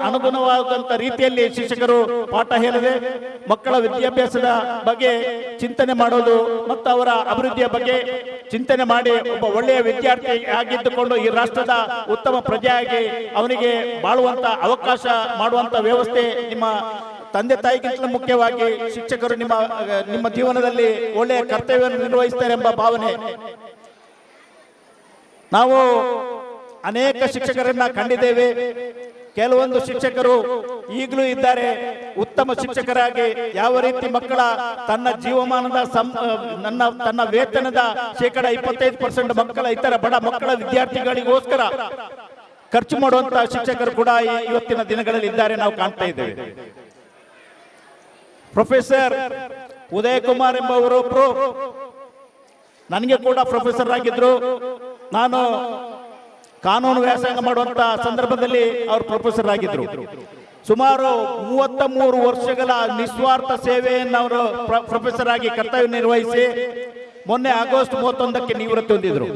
ಅನುಗುಣವಾದಂತ ರೀತಿಯಲ್ಲಿ ಶಿಕ್ಷಕರು ಪಾಠ ಹೇಳದೆ ಮಕ್ಕಳ ವಿದ್ಯಾಭ್ಯಾಸದ ಬಗ್ಗೆ ಚಿಂತನೆ ಮಾಡೋದು ಮತ್ತು ಅವರ ಅಭಿವೃದ್ಧಿಯ ಬಗ್ಗೆ ಚಿಂತನೆ ಮಾಡಿ ಒಬ್ಬ ಒಳ್ಳೆಯ ವಿದ್ಯಾರ್ಥಿ ಆಗಿದ್ದುಕೊಂಡು ಈ ರಾಷ್ಟ್ರದ ಉತ್ತಮ ಪ್ರಜೆಯಾಗಿ ಅವನಿಗೆ ಬಾಳುವಂತ ಅವಕಾಶ ಮಾಡುವಂತ ವ್ಯವಸ್ಥೆ ನಿಮ್ಮ ತಂದೆ ತಾಯಿಗಿಂತಲೂ ಮುಖ್ಯವಾಗಿ ಶಿಕ್ಷಕರು ನಿಮ್ಮ ಜೀವನದಲ್ಲಿ ಒಳ್ಳೆಯ ಕರ್ತವ್ಯವನ್ನು ನಿರ್ವಹಿಸ್ತಾರೆ ಎಂಬ ಭಾವನೆ. ನಾವು ಅನೇಕ ಶಿಕ್ಷಕರನ್ನ ಕಂಡಿದ್ದೇವೆ. ಕೆಲವೊಂದು ಶಿಕ್ಷಕರು ಈಗಲೂ ಇದ್ದಾರೆ. ಉತ್ತಮ ಶಿಕ್ಷಕರಾಗಿ ಯಾವ ರೀತಿ ಮಕ್ಕಳ ತನ್ನ ಜೀವಮಾನದ ತನ್ನ ವೇತನದ 25% ಮಕ್ಕಳ ಇತರ ಬಡ ಮಕ್ಕಳ ವಿದ್ಯಾರ್ಥಿಗಳಿಗೋಸ್ಕರ ಖರ್ಚು ಮಾಡುವಂತ ಶಿಕ್ಷಕರು ಕೂಡ ಇವತ್ತಿನ ದಿನಗಳಲ್ಲಿ ಇದ್ದಾರೆ, ನಾವು ಕಾಣ್ತಾ ಇದ್ದೇವೆ. ಪ್ರೊಫೆಸರ್ ಉದಯ್ ಕುಮಾರ್ ಎಂಬುವರೊಬ್ಬರು ನನಗೆ ಕೂಡ ಪ್ರೊಫೆಸರ್ ಆಗಿದ್ರು. ನಾನು ಕಾನೂನು ವ್ಯಾಸಂಗ ಮಾಡುವಂತ ಸಂದರ್ಭದಲ್ಲಿ ಅವರು ಪ್ರೊಫೆಸರ್ ಆಗಿದ್ರು. ಸುಮಾರು 33 ವರ್ಷಗಳ ನಿಸ್ವಾರ್ಥ ಸೇವೆಯನ್ನು ಅವರು ಪ್ರೊಫೆಸರ್ ಆಗಿ ಕರ್ತವ್ಯ ನಿರ್ವಹಿಸಿ ಮೊನ್ನೆ ಆಗಸ್ಟ್ 31ಕ್ಕೆ ನಿವೃತ್ತಿ ಹೊಂದಿದ್ರು.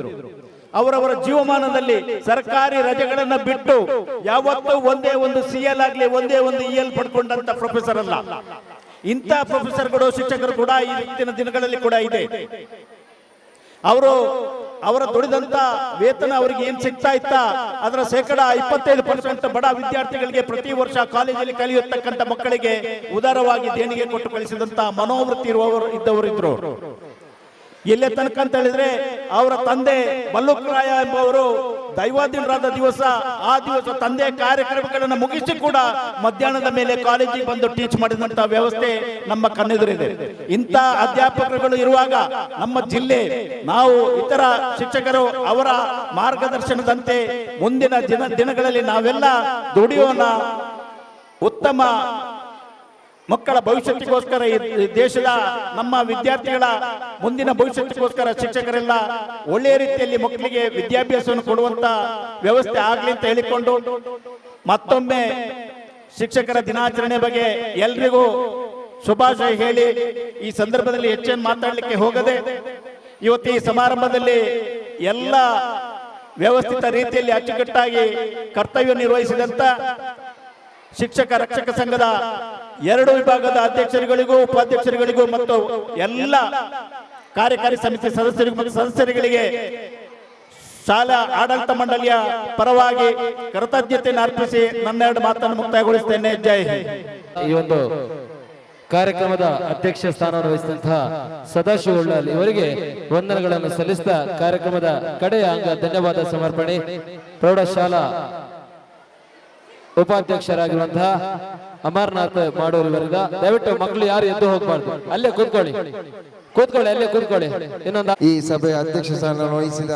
ಅವರವರ ಜೀವಮಾನದಲ್ಲಿ ಸರ್ಕಾರಿ ರಜೆಗಳನ್ನ ಬಿಟ್ಟು ಯಾವತ್ತೂ ಒಂದೇ ಒಂದು CL ಆಗ್ಲಿ ಒಂದೇ ಒಂದು EL ಪಡ್ಕೊಂಡಂತ ಪ್ರೊಫೆಸರ್ ಅಲ್ಲ. ಇಂಥ ಪ್ರೊಫೆಸರ್ಗಳು ಶಿಕ್ಷಕರು ಕೂಡ ಇವತ್ತಿನ ದಿನಗಳಲ್ಲಿ ಕೂಡ ಇದೆ. ಅವರ ದುಡಿದಂತ ವೇತನ ಅವರಿಗೆ ಏನ್ ಸಿಗ್ತಾ ಇತ್ತ ಅದರ 25% ಬಡ ವಿದ್ಯಾರ್ಥಿಗಳಿಗೆ ಪ್ರತಿ ವರ್ಷ ಕಾಲೇಜಲ್ಲಿ ಕಲಿಯತಕ್ಕಂತ ಮಕ್ಕಳಿಗೆ ಉದಾರವಾಗಿ ದೇಣಿಗೆ ಕೊಟ್ಟು ಕಳಿಸಿದಂತ ಮನೋವೃತ್ತಿ ಇದ್ದವರು ಇದ್ರು. ಎಲ್ಲೇ ತನಕ ಅಂತ ಹೇಳಿದ್ರೆ ಅವರ ತಂದೆ ಮಲ್ಲುಕರಾಯ ಎಂಬುವರು ದೈವಾಧೀನರಾದ ದಿವಸ ಆ ದಿವಸ ತಂದೆ ಕಾರ್ಯಕ್ರಮಗಳನ್ನು ಮುಗಿಸಿ ಕೂಡ ಮಧ್ಯಾಹ್ನದ ಮೇಲೆ ಕಾಲೇಜಿಗೆ ಬಂದು ಟೀಚ್ ಮಾಡಿದಂತ ವ್ಯವಸ್ಥೆ ನಮ್ಮ ಕಣ್ಣೆದುರಿದೆ. ಇಂಥ ಅಧ್ಯಾಪಕರುಗಳು ಇರುವಾಗ ನಮ್ಮ ಜಿಲ್ಲೆ ನಾವು ಇತರ ಶಿಕ್ಷಕರು ಅವರ ಮಾರ್ಗದರ್ಶನದಂತೆ ಮುಂದಿನ ದಿನಗಳಲ್ಲಿ ನಾವೆಲ್ಲ ದುಡಿಯೋಣ. ಉತ್ತಮ ಮಕ್ಕಳ ಭವಿಷ್ಯಕ್ಕೋಸ್ಕರ ಈ ದೇಶದ ನಮ್ಮ ವಿದ್ಯಾರ್ಥಿಗಳ ಮುಂದಿನ ಭವಿಷ್ಯಕ್ಕೋಸ್ಕರ ಶಿಕ್ಷಕರೆಲ್ಲ ಒಳ್ಳೆಯ ರೀತಿಯಲ್ಲಿ ಮಕ್ಕಳಿಗೆ ವಿದ್ಯಾಭ್ಯಾಸವನ್ನು ಕೊಡುವಂತ ವ್ಯವಸ್ಥೆ ಆಗ್ಲಿ ಅಂತ ಹೇಳಿಕೊಂಡು ಮತ್ತೊಮ್ಮೆ ಶಿಕ್ಷಕರ ದಿನಾಚರಣೆ ಬಗ್ಗೆ ಎಲ್ರಿಗೂ ಶುಭಾಶಯ ಹೇಳಿ ಈ ಸಂದರ್ಭದಲ್ಲಿ ಹೆಚ್ಚೇನು ಮಾತಾಡಲಿಕ್ಕೆ ಹೋಗದೆ ಇವತ್ತು ಈ ಸಮಾರಂಭದಲ್ಲಿ ಎಲ್ಲ ವ್ಯವಸ್ಥಿತ ರೀತಿಯಲ್ಲಿ ಅಚ್ಚುಕಟ್ಟಾಗಿ ಕರ್ತವ್ಯ ನಿರ್ವಹಿಸಿದಂತ ಶಿಕ್ಷಕ ರಕ್ಷಕ ಸಂಘದ 2 ವಿಭಾಗದ ಅಧ್ಯಕ್ಷರುಗಳಿಗೂ ಉಪಾಧ್ಯಕ್ಷರುಗಳಿಗೂ ಮತ್ತು ಎಲ್ಲ ಕಾರ್ಯಕಾರಿ ಸಮಿತಿ ಸದಸ್ಯರಿಗೂ ಮತ್ತು ಸದಸ್ಯರುಗಳಿಗೆ ಶಾಲಾ ಆಡಳಿತ ಮಂಡಳಿಯ ಪರವಾಗಿ ಕೃತಜ್ಞತೆಯನ್ನು ಅರ್ಪಿಸಿ ನನ್ನ 2 ಮಾತನ್ನು ಮುಕ್ತಾಯಗೊಳಿಸುತ್ತೇನೆ. ಜೈ ಹಿಂದ್. ಈ ಒಂದು ಕಾರ್ಯಕ್ರಮದ ಅಧ್ಯಕ್ಷ ಸ್ಥಾನವನ್ನು ವಹಿಸಿದಂತಹ ಸದಾಶಿವ ಉಳ್ಳಾಲ್ ಇವರಿಗೆ ವಂದನೆಗಳನ್ನು ಸಲ್ಲಿಸಿದ ಕಾರ್ಯಕ್ರಮದ ಕಡೆಯ ಅಂಗ ಧನ್ಯವಾದ ಸಮರ್ಪಣೆ. ಪ್ರೌಢಶಾಲಾ ಉಪಾಧ್ಯಕ್ಷರಾಗಿರುವಂತಹ ಅಮರನಾಥ್ ಮಾಡೋರು ಇವರಿಂದ ದಯವಿಟ್ಟು ಮಕ್ಕಳು ಯಾರು ಎದ್ದು ಹೋಗಬಾರ್ದು, ಅಲ್ಲೇ ಕೂತ್ಕೊಳ್ಳಿ ಅಲ್ಲೇ ಕೂತ್ಕೊಳ್ಳಿ. ಇನ್ನೊಂದು ಈ ಸಭೆಯ ಅಧ್ಯಕ್ಷ ಸ್ಥಾನ ವಹಿಸಿದ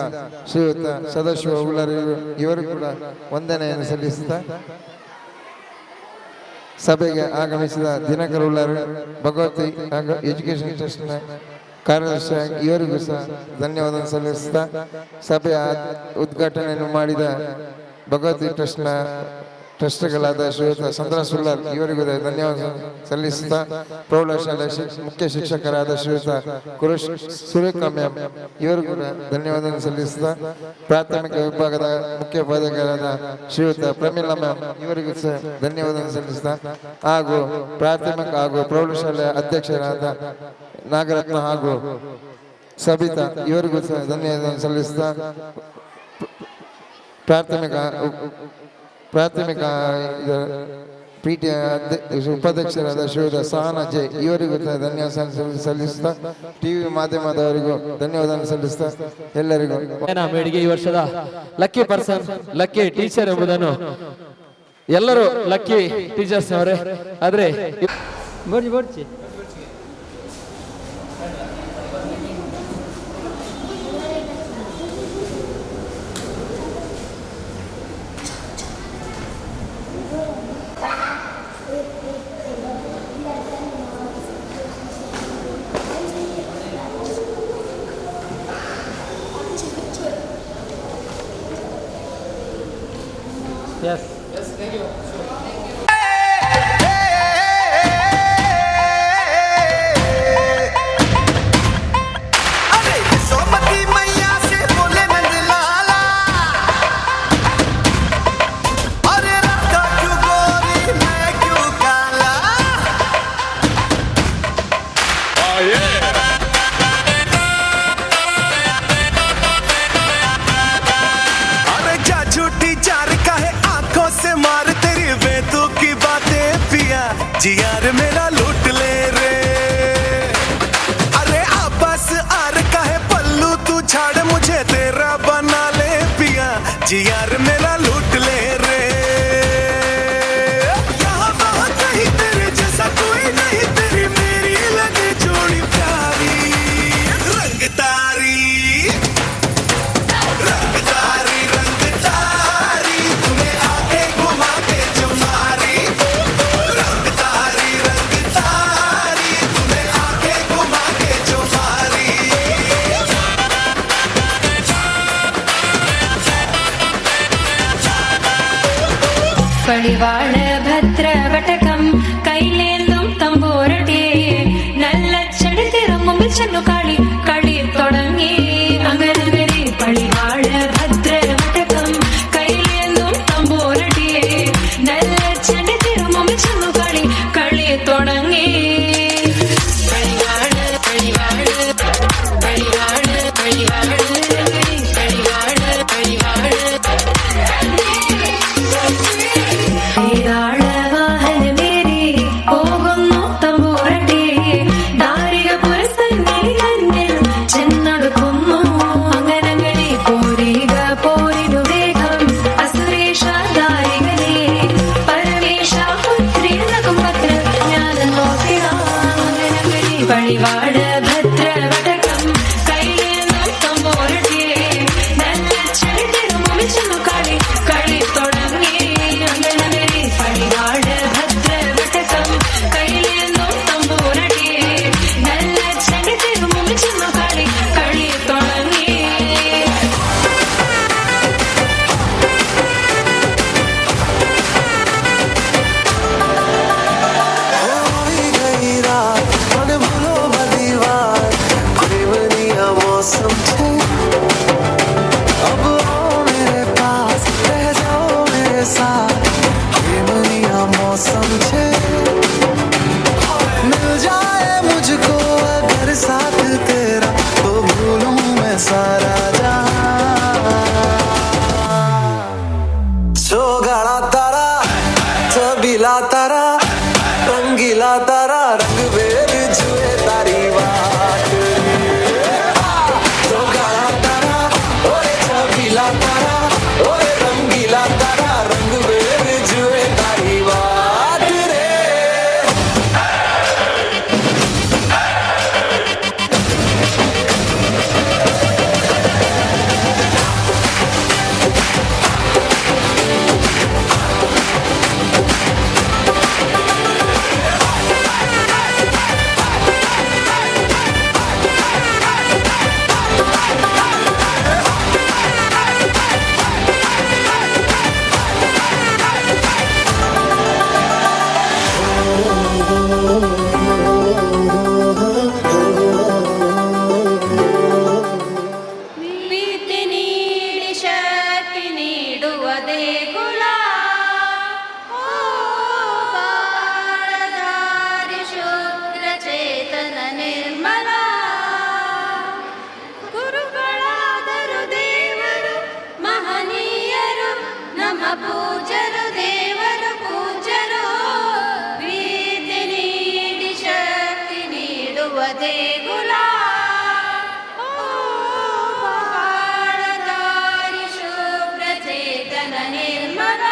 ಶ್ರೀಯುತ ಸದಾಶಿವ ಉಳ್ಳಾರ್ ಇವರು ಕೂಡ ವಂದನೆಯನ್ನು ಸಲ್ಲಿಸುತ್ತಾ ಸಭೆಗೆ ಆಗಮಿಸಿದ ದಿನಕರ್ ಉಳ್ಳಾರ್ ಭಗವತಿ ಎಜುಕೇಶನ್ ಟ್ರಸ್ಟ್ನ ಕಾರ್ಯದರ್ಶಿ ಇವರಿಗೂ ಸಹ ಧನ್ಯವಾದ ಸಲ್ಲಿಸುತ್ತಾ ಸಭೆಯ ಉದ್ಘಾಟನೆಯನ್ನು ಮಾಡಿದ ಭಗವತಿ ಟ್ರಸ್ಟ್ನ ಟ್ರಸ್ಟ್ಗಳಾದ ಶ್ರೀಯುತ ಸಂತೋಷ್ ಉಳ್ಳಾರ್ ಇವರಿಗೂ ಧನ್ಯವಾದ ಸಲ್ಲಿಸುತ್ತಾ ಪ್ರೌಢಶಾಲೆ ಮುಖ್ಯ ಶಿಕ್ಷಕರಾದ ಶ್ರೀಯುತ ಕುರುಶ್ ಸುರೇಖಾ ಮ್ಯಾಮ್ ಇವರಿಗೂ ಧನ್ಯವಾದ ಸಲ್ಲಿಸುತ್ತಾ ಪ್ರಾಥಮಿಕ ವಿಭಾಗದ ಮುಖ್ಯೋಪಾಧ್ಯಾಯರಾದ ಶ್ರೀಯುತ ಪ್ರಮೀಳಾ ಮ್ಯಾಮ್ ಇವರಿಗೂ ಸಹ ಧನ್ಯವಾದ ಸಲ್ಲಿಸುತ್ತಾ ಹಾಗೂ ಪ್ರಾಥಮಿಕ ಹಾಗೂ ಪ್ರೌಢಶಾಲೆಯ ಅಧ್ಯಕ್ಷರಾದ ನಾಗರತ್ನ ಹಾಗೂ ಸಬಿತಾ ಇವರಿಗೂ ಸಹ ಧನ್ಯವಾದ ಸಲ್ಲಿಸುತ್ತಾ ಪ್ರಾಥಮಿಕ ಪಿಟಿ ಉಪಾಧ್ಯಕ್ಷರಾದ ಶ್ರೀಯುತ ಸಹನಾ ಜೈ ಇವರಿಗೂ ಧನ್ಯವಾದ ಸಲ್ಲಿಸುತ್ತಾ ಟಿವಿ ಮಾಧ್ಯಮದವರಿಗೂ ಧನ್ಯವಾದ ಸಲ್ಲಿಸುತ್ತಾ ಎಲ್ಲರಿಗೂ ಮೇಡಿಗೆ ಈ ವರ್ಷದ ಲಕ್ಕಿ ಪರ್ಸನ್, ಲಕ್ಕಿ ಟೀಚರ್ ಎಂಬುದನ್ನು ಎಲ್ಲರೂ ಲಕ್ಕಿ ಟೀಚರ್ಸ್ ಅವರೇ. ಆದ್ರೆ अरे क्या झूठी जार का है आंखों से मार तेरी बेतु की बातें पिया जी यार मेरा लूट ले रे। अरे आपस आर का है पल्लू तू छाड़ मुझे तेरा बना ले पिया जी यार मेरा लूट ले रे। यहाँ वहाँ कहीं तेरे जैसा कोई नहीं तेरी मेरी लगे जोड़ी प्यारी रंग तारी तुम्हें आके घुमा के जो मारी रंग तारी तुम्हें आके घुमा के जो मारी। പടിവാള ഭദ്രവടകം കൈലേന്തും തമ്പോരട്ടെ നല്ല ചെടുത്തിറങ്ങുമ്പോൾ ചെന്നു കളി കളി തുടങ്ങി അങ്ങനെ പടിവാള ഭദ്രവടകം കൈലേന്തും തമ്പോരട്ടെ നല്ല ചെടുത്തിറങ്ങുമ്പോൾ ചെന്നു കളി കളി തുടങ്ങി പടിവാള പടിവാള പടിവാള പടിവാള പടിവാള പടിവാള വാഹന മേരി പോകുന്നു തമ്പൂരട്ടെ ദാരിക പുരസന്നിൽ ചെന്നടുക്കുന്നു അങ്ങനങ്ങളെ പോരിക പോരിനു വേഗം അസുരേഷ ദാരികനെ പരമേശ പുത്രി നകുംഭദ്ര ജ്ഞാന നോക്കിയ അങ്ങനങ്ങളെ പടിവാട ഭദ്രവടകം കൈലേന്നു തമ്പൂരട്ടെ നല്ല ചെടിതിരുമുമ്പ് ചെന്നു കളി കളി തുടങ്ങി പടിവാട് ഭദ്രവടകം കൈലേന്നു തമ്പൂരട്ടെ നല്ല ചെടിതിരുമുമ്പ് ചെന്നു കളി കളി തുടങ്ങി मौसम थे अब आओ मेरे पास रह जाओ मेरे साथ ये मनिया मौसम छे मिल जाए मुझको अगर साथ तेरा तो भूलूं मैं सारा जहां। सोगाड़ा तारा चबीला तारा रंगीला तारा रंग बेर जुए तारी बात तारा ओए रंगीला तारा रंग बेर जुए तारी बात रे। ಪೂಜರು ದೇವರು ಪೂಜರು ಪ್ರೀತಿ ನೀಡಿ ಶಕ್ತಿ ನೀಡುವ ದೇಗುಲ ಬಾಳದಾರಿ ಶುಭ್ರ ಚೇತನ ನಿರ್ಮಲ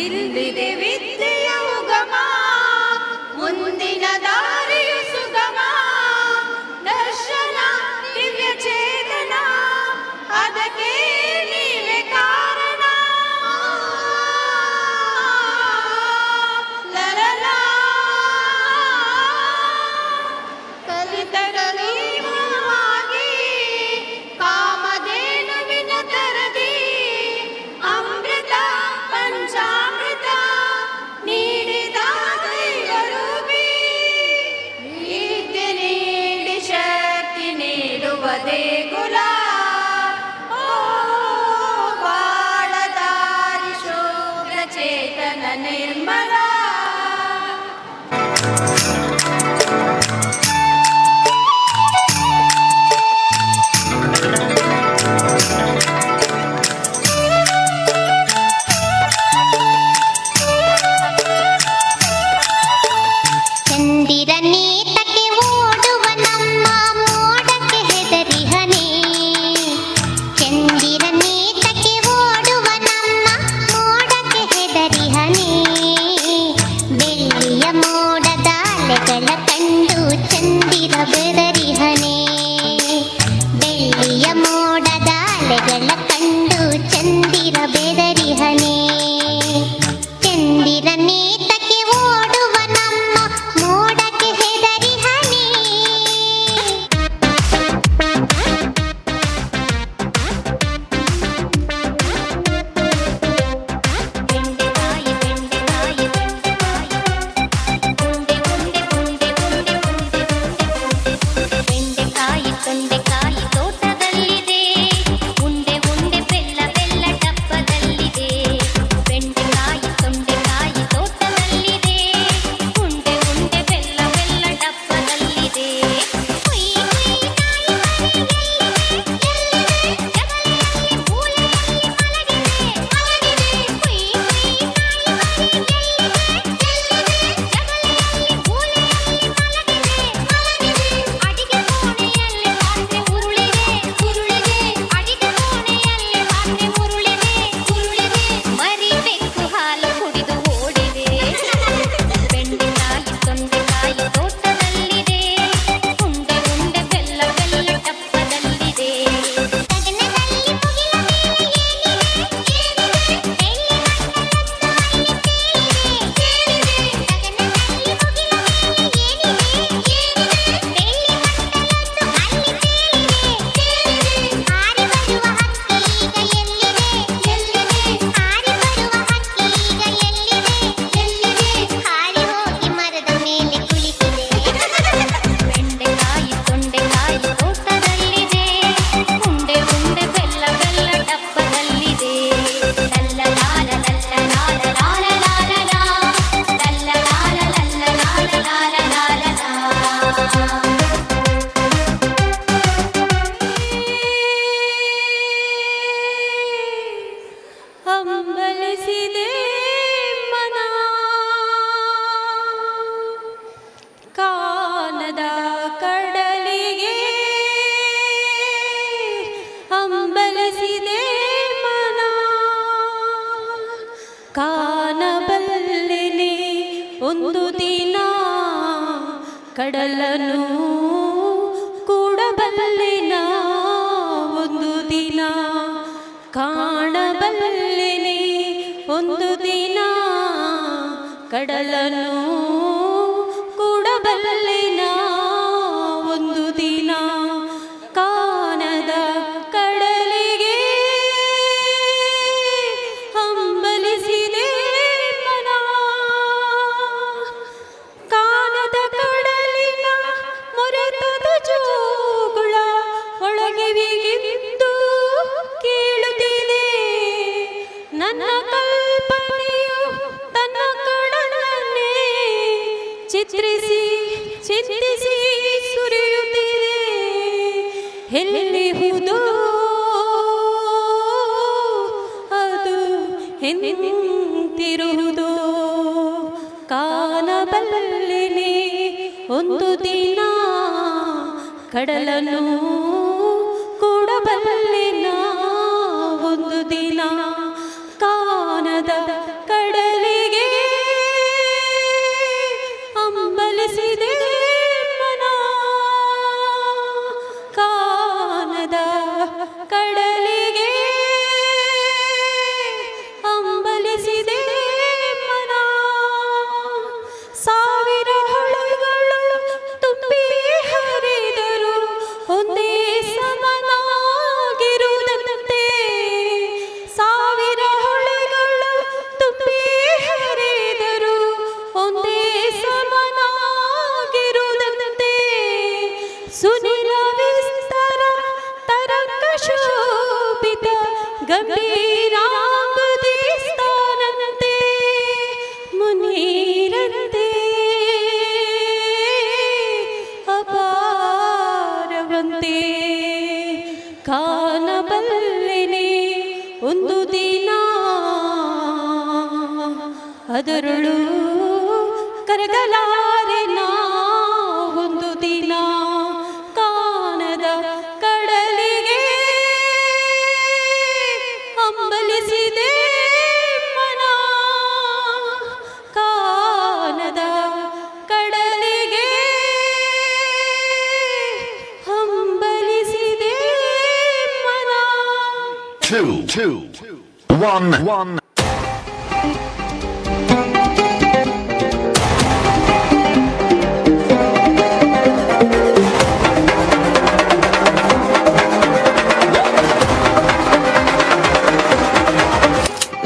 ಇಲ್ಲಿದೆ ವಿದ್ಯೆಯ ಉಗಮ, ಮುಂದಿನ ದಾರಿಯು ಸುಗಮ, ದರ್ಶನ ದಿವ್ಯ ಚೇತನ, ಅದಕ್ಕೆ ನೀವೇ ಕಾರಣ. ಲಲಲಾ ಕಲಿತರು ನೀವಾಗಿ ಕಾಮಧೇನುವಿನ ತರದಿ, ಅಮೃತ ಪಂಚಾಮೃತ ನೀಡಿದ ದೈವರೂಪಿ, ವಿದ್ಯೆ ನೀಡಿ ಶಕ್ತಿ ನೀಡುವ ದೇಗುಲ, ಓ ಬಾಳದಾರಿ ಶುಭ್ರ ಚೇತನ ನಿರ್ಮಲ. ಚಂದಿರ ನೀತಕ್ಕೆ ಓಡುವ ನಮ್ಮ ಮೋಡಕ್ಕೆ ಹೆದರಿಹನೆ, ಚಂದಿರ ನೀತಕ್ಕೆ ಓಡುವ ನಮ್ಮ ಮೋಡಕ್ಕೆ ಹೆದರಿಹನೆ, ಬೆಳ್ಳಿಯ ಮೋಡದ ಅಲೆಗಳ ಕಂಡು ಚಂದಿರ ಬೆದರಿಹನೆ, ಬೆಳ್ಳಿಯ ಮೋಡದ ಅಲೆಗಳ ಕಂಡು ಚಂದಿರ ಬೆದರಿಹನೆ, ಚಂದಿರ ನೀತಕ್ಕೆ ಓಡುವ ನಮ್ಮ ಮೋಡಕ್ಕೆ ಹೆದರಿಹನೆ. ಬೆಂಡೆಕಾಯಿ ಬೆಂಡೆಕಾಯಿ ಬೆಂಡೆಕಾಯಿ ತೊಂಡೆಕಾಯಿ ತೋಟದಲ್ಲಿದೆ, ಉಂಡೆ ಉಂಡೆ ಬೆಲ್ಲ ಬೆಲ್ಲ ಡಬ್ಬದಲ್ಲಿದೆ, ಬೆಂಡೆಕಾಯಿ ತೊಂಡೆಕಾಯಿ ತೋಟದಲ್ಲಿದೆ, ಉಂಡೆ ಉಂಡೆ ಬೆಲ್ಲ ಬೆಲ್ಲ ಡಬ್ಬದಲ್ಲಿದೆ. ಹುಯ್ ಹುಯ್ ನಾಯಿ ಮರಿ ಎಲ್ಲಿದೆ, ಜಗಲಿಯಲ್ಲಿ ಮೂಲೆಯಲ್ಲಿ ಮಲಗಿದೆ ಮಲಗಿದೆ, ಹುಯ್ ಹುಯ್ ನಾಯಿ ಮರಿ ಎಲ್ಲಿದೆ, ಜಗಲಿಯಲ್ಲಿ ಮೂಲೆಯಲ್ಲಿ ಮಲಗಿದೆ ಮಲಗಿದೆ, ಅಡಿಗೆ ಕೋಣೆಯಲ್ಲಿ ಪಾತ್ರೆ ಉರುಳಿದೆ ಉರುಳಿದೆ, ಅಡಿಗೆ ಕೋಣೆಯಲ್ಲಿ ಪಾತ್ರೆ ಉರುಳಿದೆ ಉರುಳಿದೆ, ಮರಿ ಬೆಕ್ಕು ಹಾಲು ಕುಡಿದು ಓಡಿದೆ, ಬೆಂಡೆಕಾಯಿ ತೊಂಡೆಕಾಯಿ ತೋಟದಲ್ಲಿದೆ, ಉಂಡೆ ಉಂಡೆ ಬೆಲ್ಲ ಬೆಲ್ಲ ಡಬ್ಬದಲ್ಲಿದೆ. ಗಗನದಲ್ಲಿ ಮುಗಿಲ ಮೇಲೆ ಏನಿದೆ ಏನಿದೆ, ಬೆಳ್ಳಿ ಮಂಡಲದ್ದು ಅಲ್ಲಿ ತೇಲಿದೆ ತೇಲಿದೆ, ಗಗನದಲ್ಲಿ ಮುಗಿಲ ಮೇಲೆ ಏನಿದೆ ಏನಿದೆ, ಬೆಳ್ಳಿ ಮಂಡಲದ್ದು ಅಲ್ಲಿ ತೇಲಿದೆ ತೇಲಿದೆ, ಹಾರಿ ಬರುವ ಹಕ್ಕಿ ಈಗ ಎಲ್ಲಿದೆ ಎಲ್ಲಿದೆ, ಹಾರಿ ಬರುವ ಹಕ್ಕಿ ಈಗ ಎಲ್ಲಿದೆ ಎಲ್ಲಿದೆ, ಹಾರಿ ಹೋಗಿ ಮರದ ಮೇಲೆ ಕುಳಿತಿದೆ, ಬೆಂಡೆಕಾಯಿ ತೊಂಡೆಕಾಯಿ ತೋಟದಲ್ಲಿದೆ, ಉಂಡೆ ಉಂಡೆ ಬೆಲ್ಲ ಬೆಲ್ಲ ಡಬ್ಬದಲ್ಲಿದೆ. ಲಲ್ಲಲಾಲ ಲಲ್ಲಲಾಲ ಲಾಲ ಲಲ್ಲಲಾಲ ಲಲ್ಲಲಾಲ ಲಾಲ. ಹಂಬಲಿಸಿದೆ ಮನ ಕಾನದ ಕಡಲಿಗೆ, ಹಂಬಲಿಸಿದೆ ಮನ ಕಾಣಬಲ್ಲೆನೆ ಒಂದು ದಿನ, ಕಡಲನ್ನು ಕೂಡಬಲ್ಲೆನ ಒಂದು ದಿನ, ಕಾಣಬಲ್ಲೆನೆ ಒಂದು ದಿನ, ಕಡಲನ್ನು ಕೂಡಬಲ್ಲೆನ ಒಂದು ದಿನ, ಕಾಣದ ಕಡಲಿಗೆ ಹಂಬಲಿಸಿದೆ ಮನ, ಕಾಣದ ಕಡಲಿನ ಮೊರೆತದ ಜೋಗುಳ ಒಳಗೆ ಬಿದ್ದು ಕೇಳುತ್ತಿದೆ, ನನ್ನ ಕಲ್ಪನೆಯು ತನ್ನ ಕಡಲನ್ನೇ ಚಿತ್ರಿಸಿ ಚಿಂತಿಸಿ ಸುರಿಯುತ್ತಿದೆ, ಎಲ್ಲಿಹುದೋ ಅದು ಹಿಂತಿರುವುದೋ, ಕಾಣಬಲ್ಲೆನೆ ಒಂದು ದಿನ, ಕಡಲನ್ನು ಕೂಡಬಲ್ಲೆನ ಒಂದು ದಿನ, ಕಾಣದ ಕಡಲ ಅದರಳು ಕರಗಲಾರೆ ನಾ ಒಂದು ದಿನ ಕಾಣದ ಕಡಲಿಗೆ ಹಂಬಲಿಸಿದೆ ಮನ ಕಾಣದ ಕಡಲಿಗೆ ಹಂಬಲಿಸಿದೆ ಮನ. 2, 1.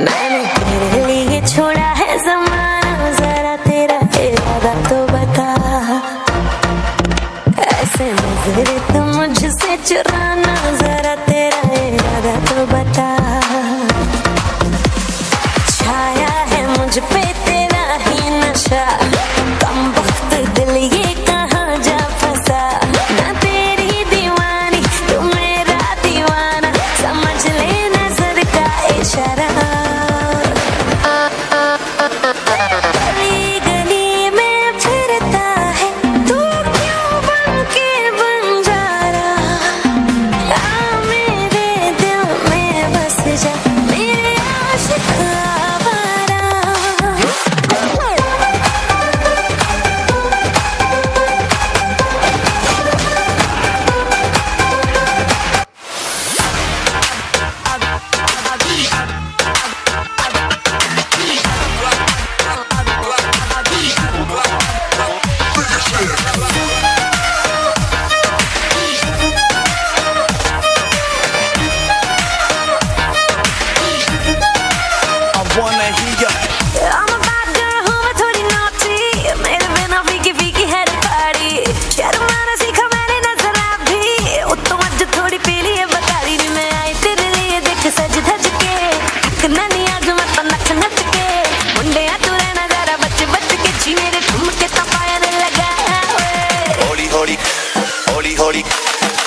मैंने तेरे लिए छोड़ा है ज़माना, जरा तेरा इरादा तो बता, ऐसे नजर तुम मुझसे चुराना, जरा तेरा इरादा तो बता. छाया है मुझ पे तेरा ही नशा, कम वक्त दिल ये कहाँ जा फंसा, मैं तेरी दीवानी तू मेरा दीवाना, समझ ले नजर का इशारा. गली गली में फिरता है तू क्यों बन के बंजारा, आ मेरे दिल में बस जा मेरे आशिक आवारा. I'm a bad girl हूँ मैं थोड़ी naughty, मेरे बिना फीकी फीकी है पारी, शर्माना सीखा मैंने नजरा भी, वो तो आज थोड़ी पीली है बता दी नी मैं आई तेरे लिए देख सज धज के, थकना नहीं आज मैं तो नच नच के, मुंडे तू रहना जरा बच बच के, जी मेरे ठुमके तो पायल लगा हुए. हौली हौली हौली हौली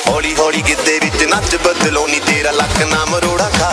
हौली हौली गिद्दे विच नच बदलो नी तेरा लक ना मरोड़ा खा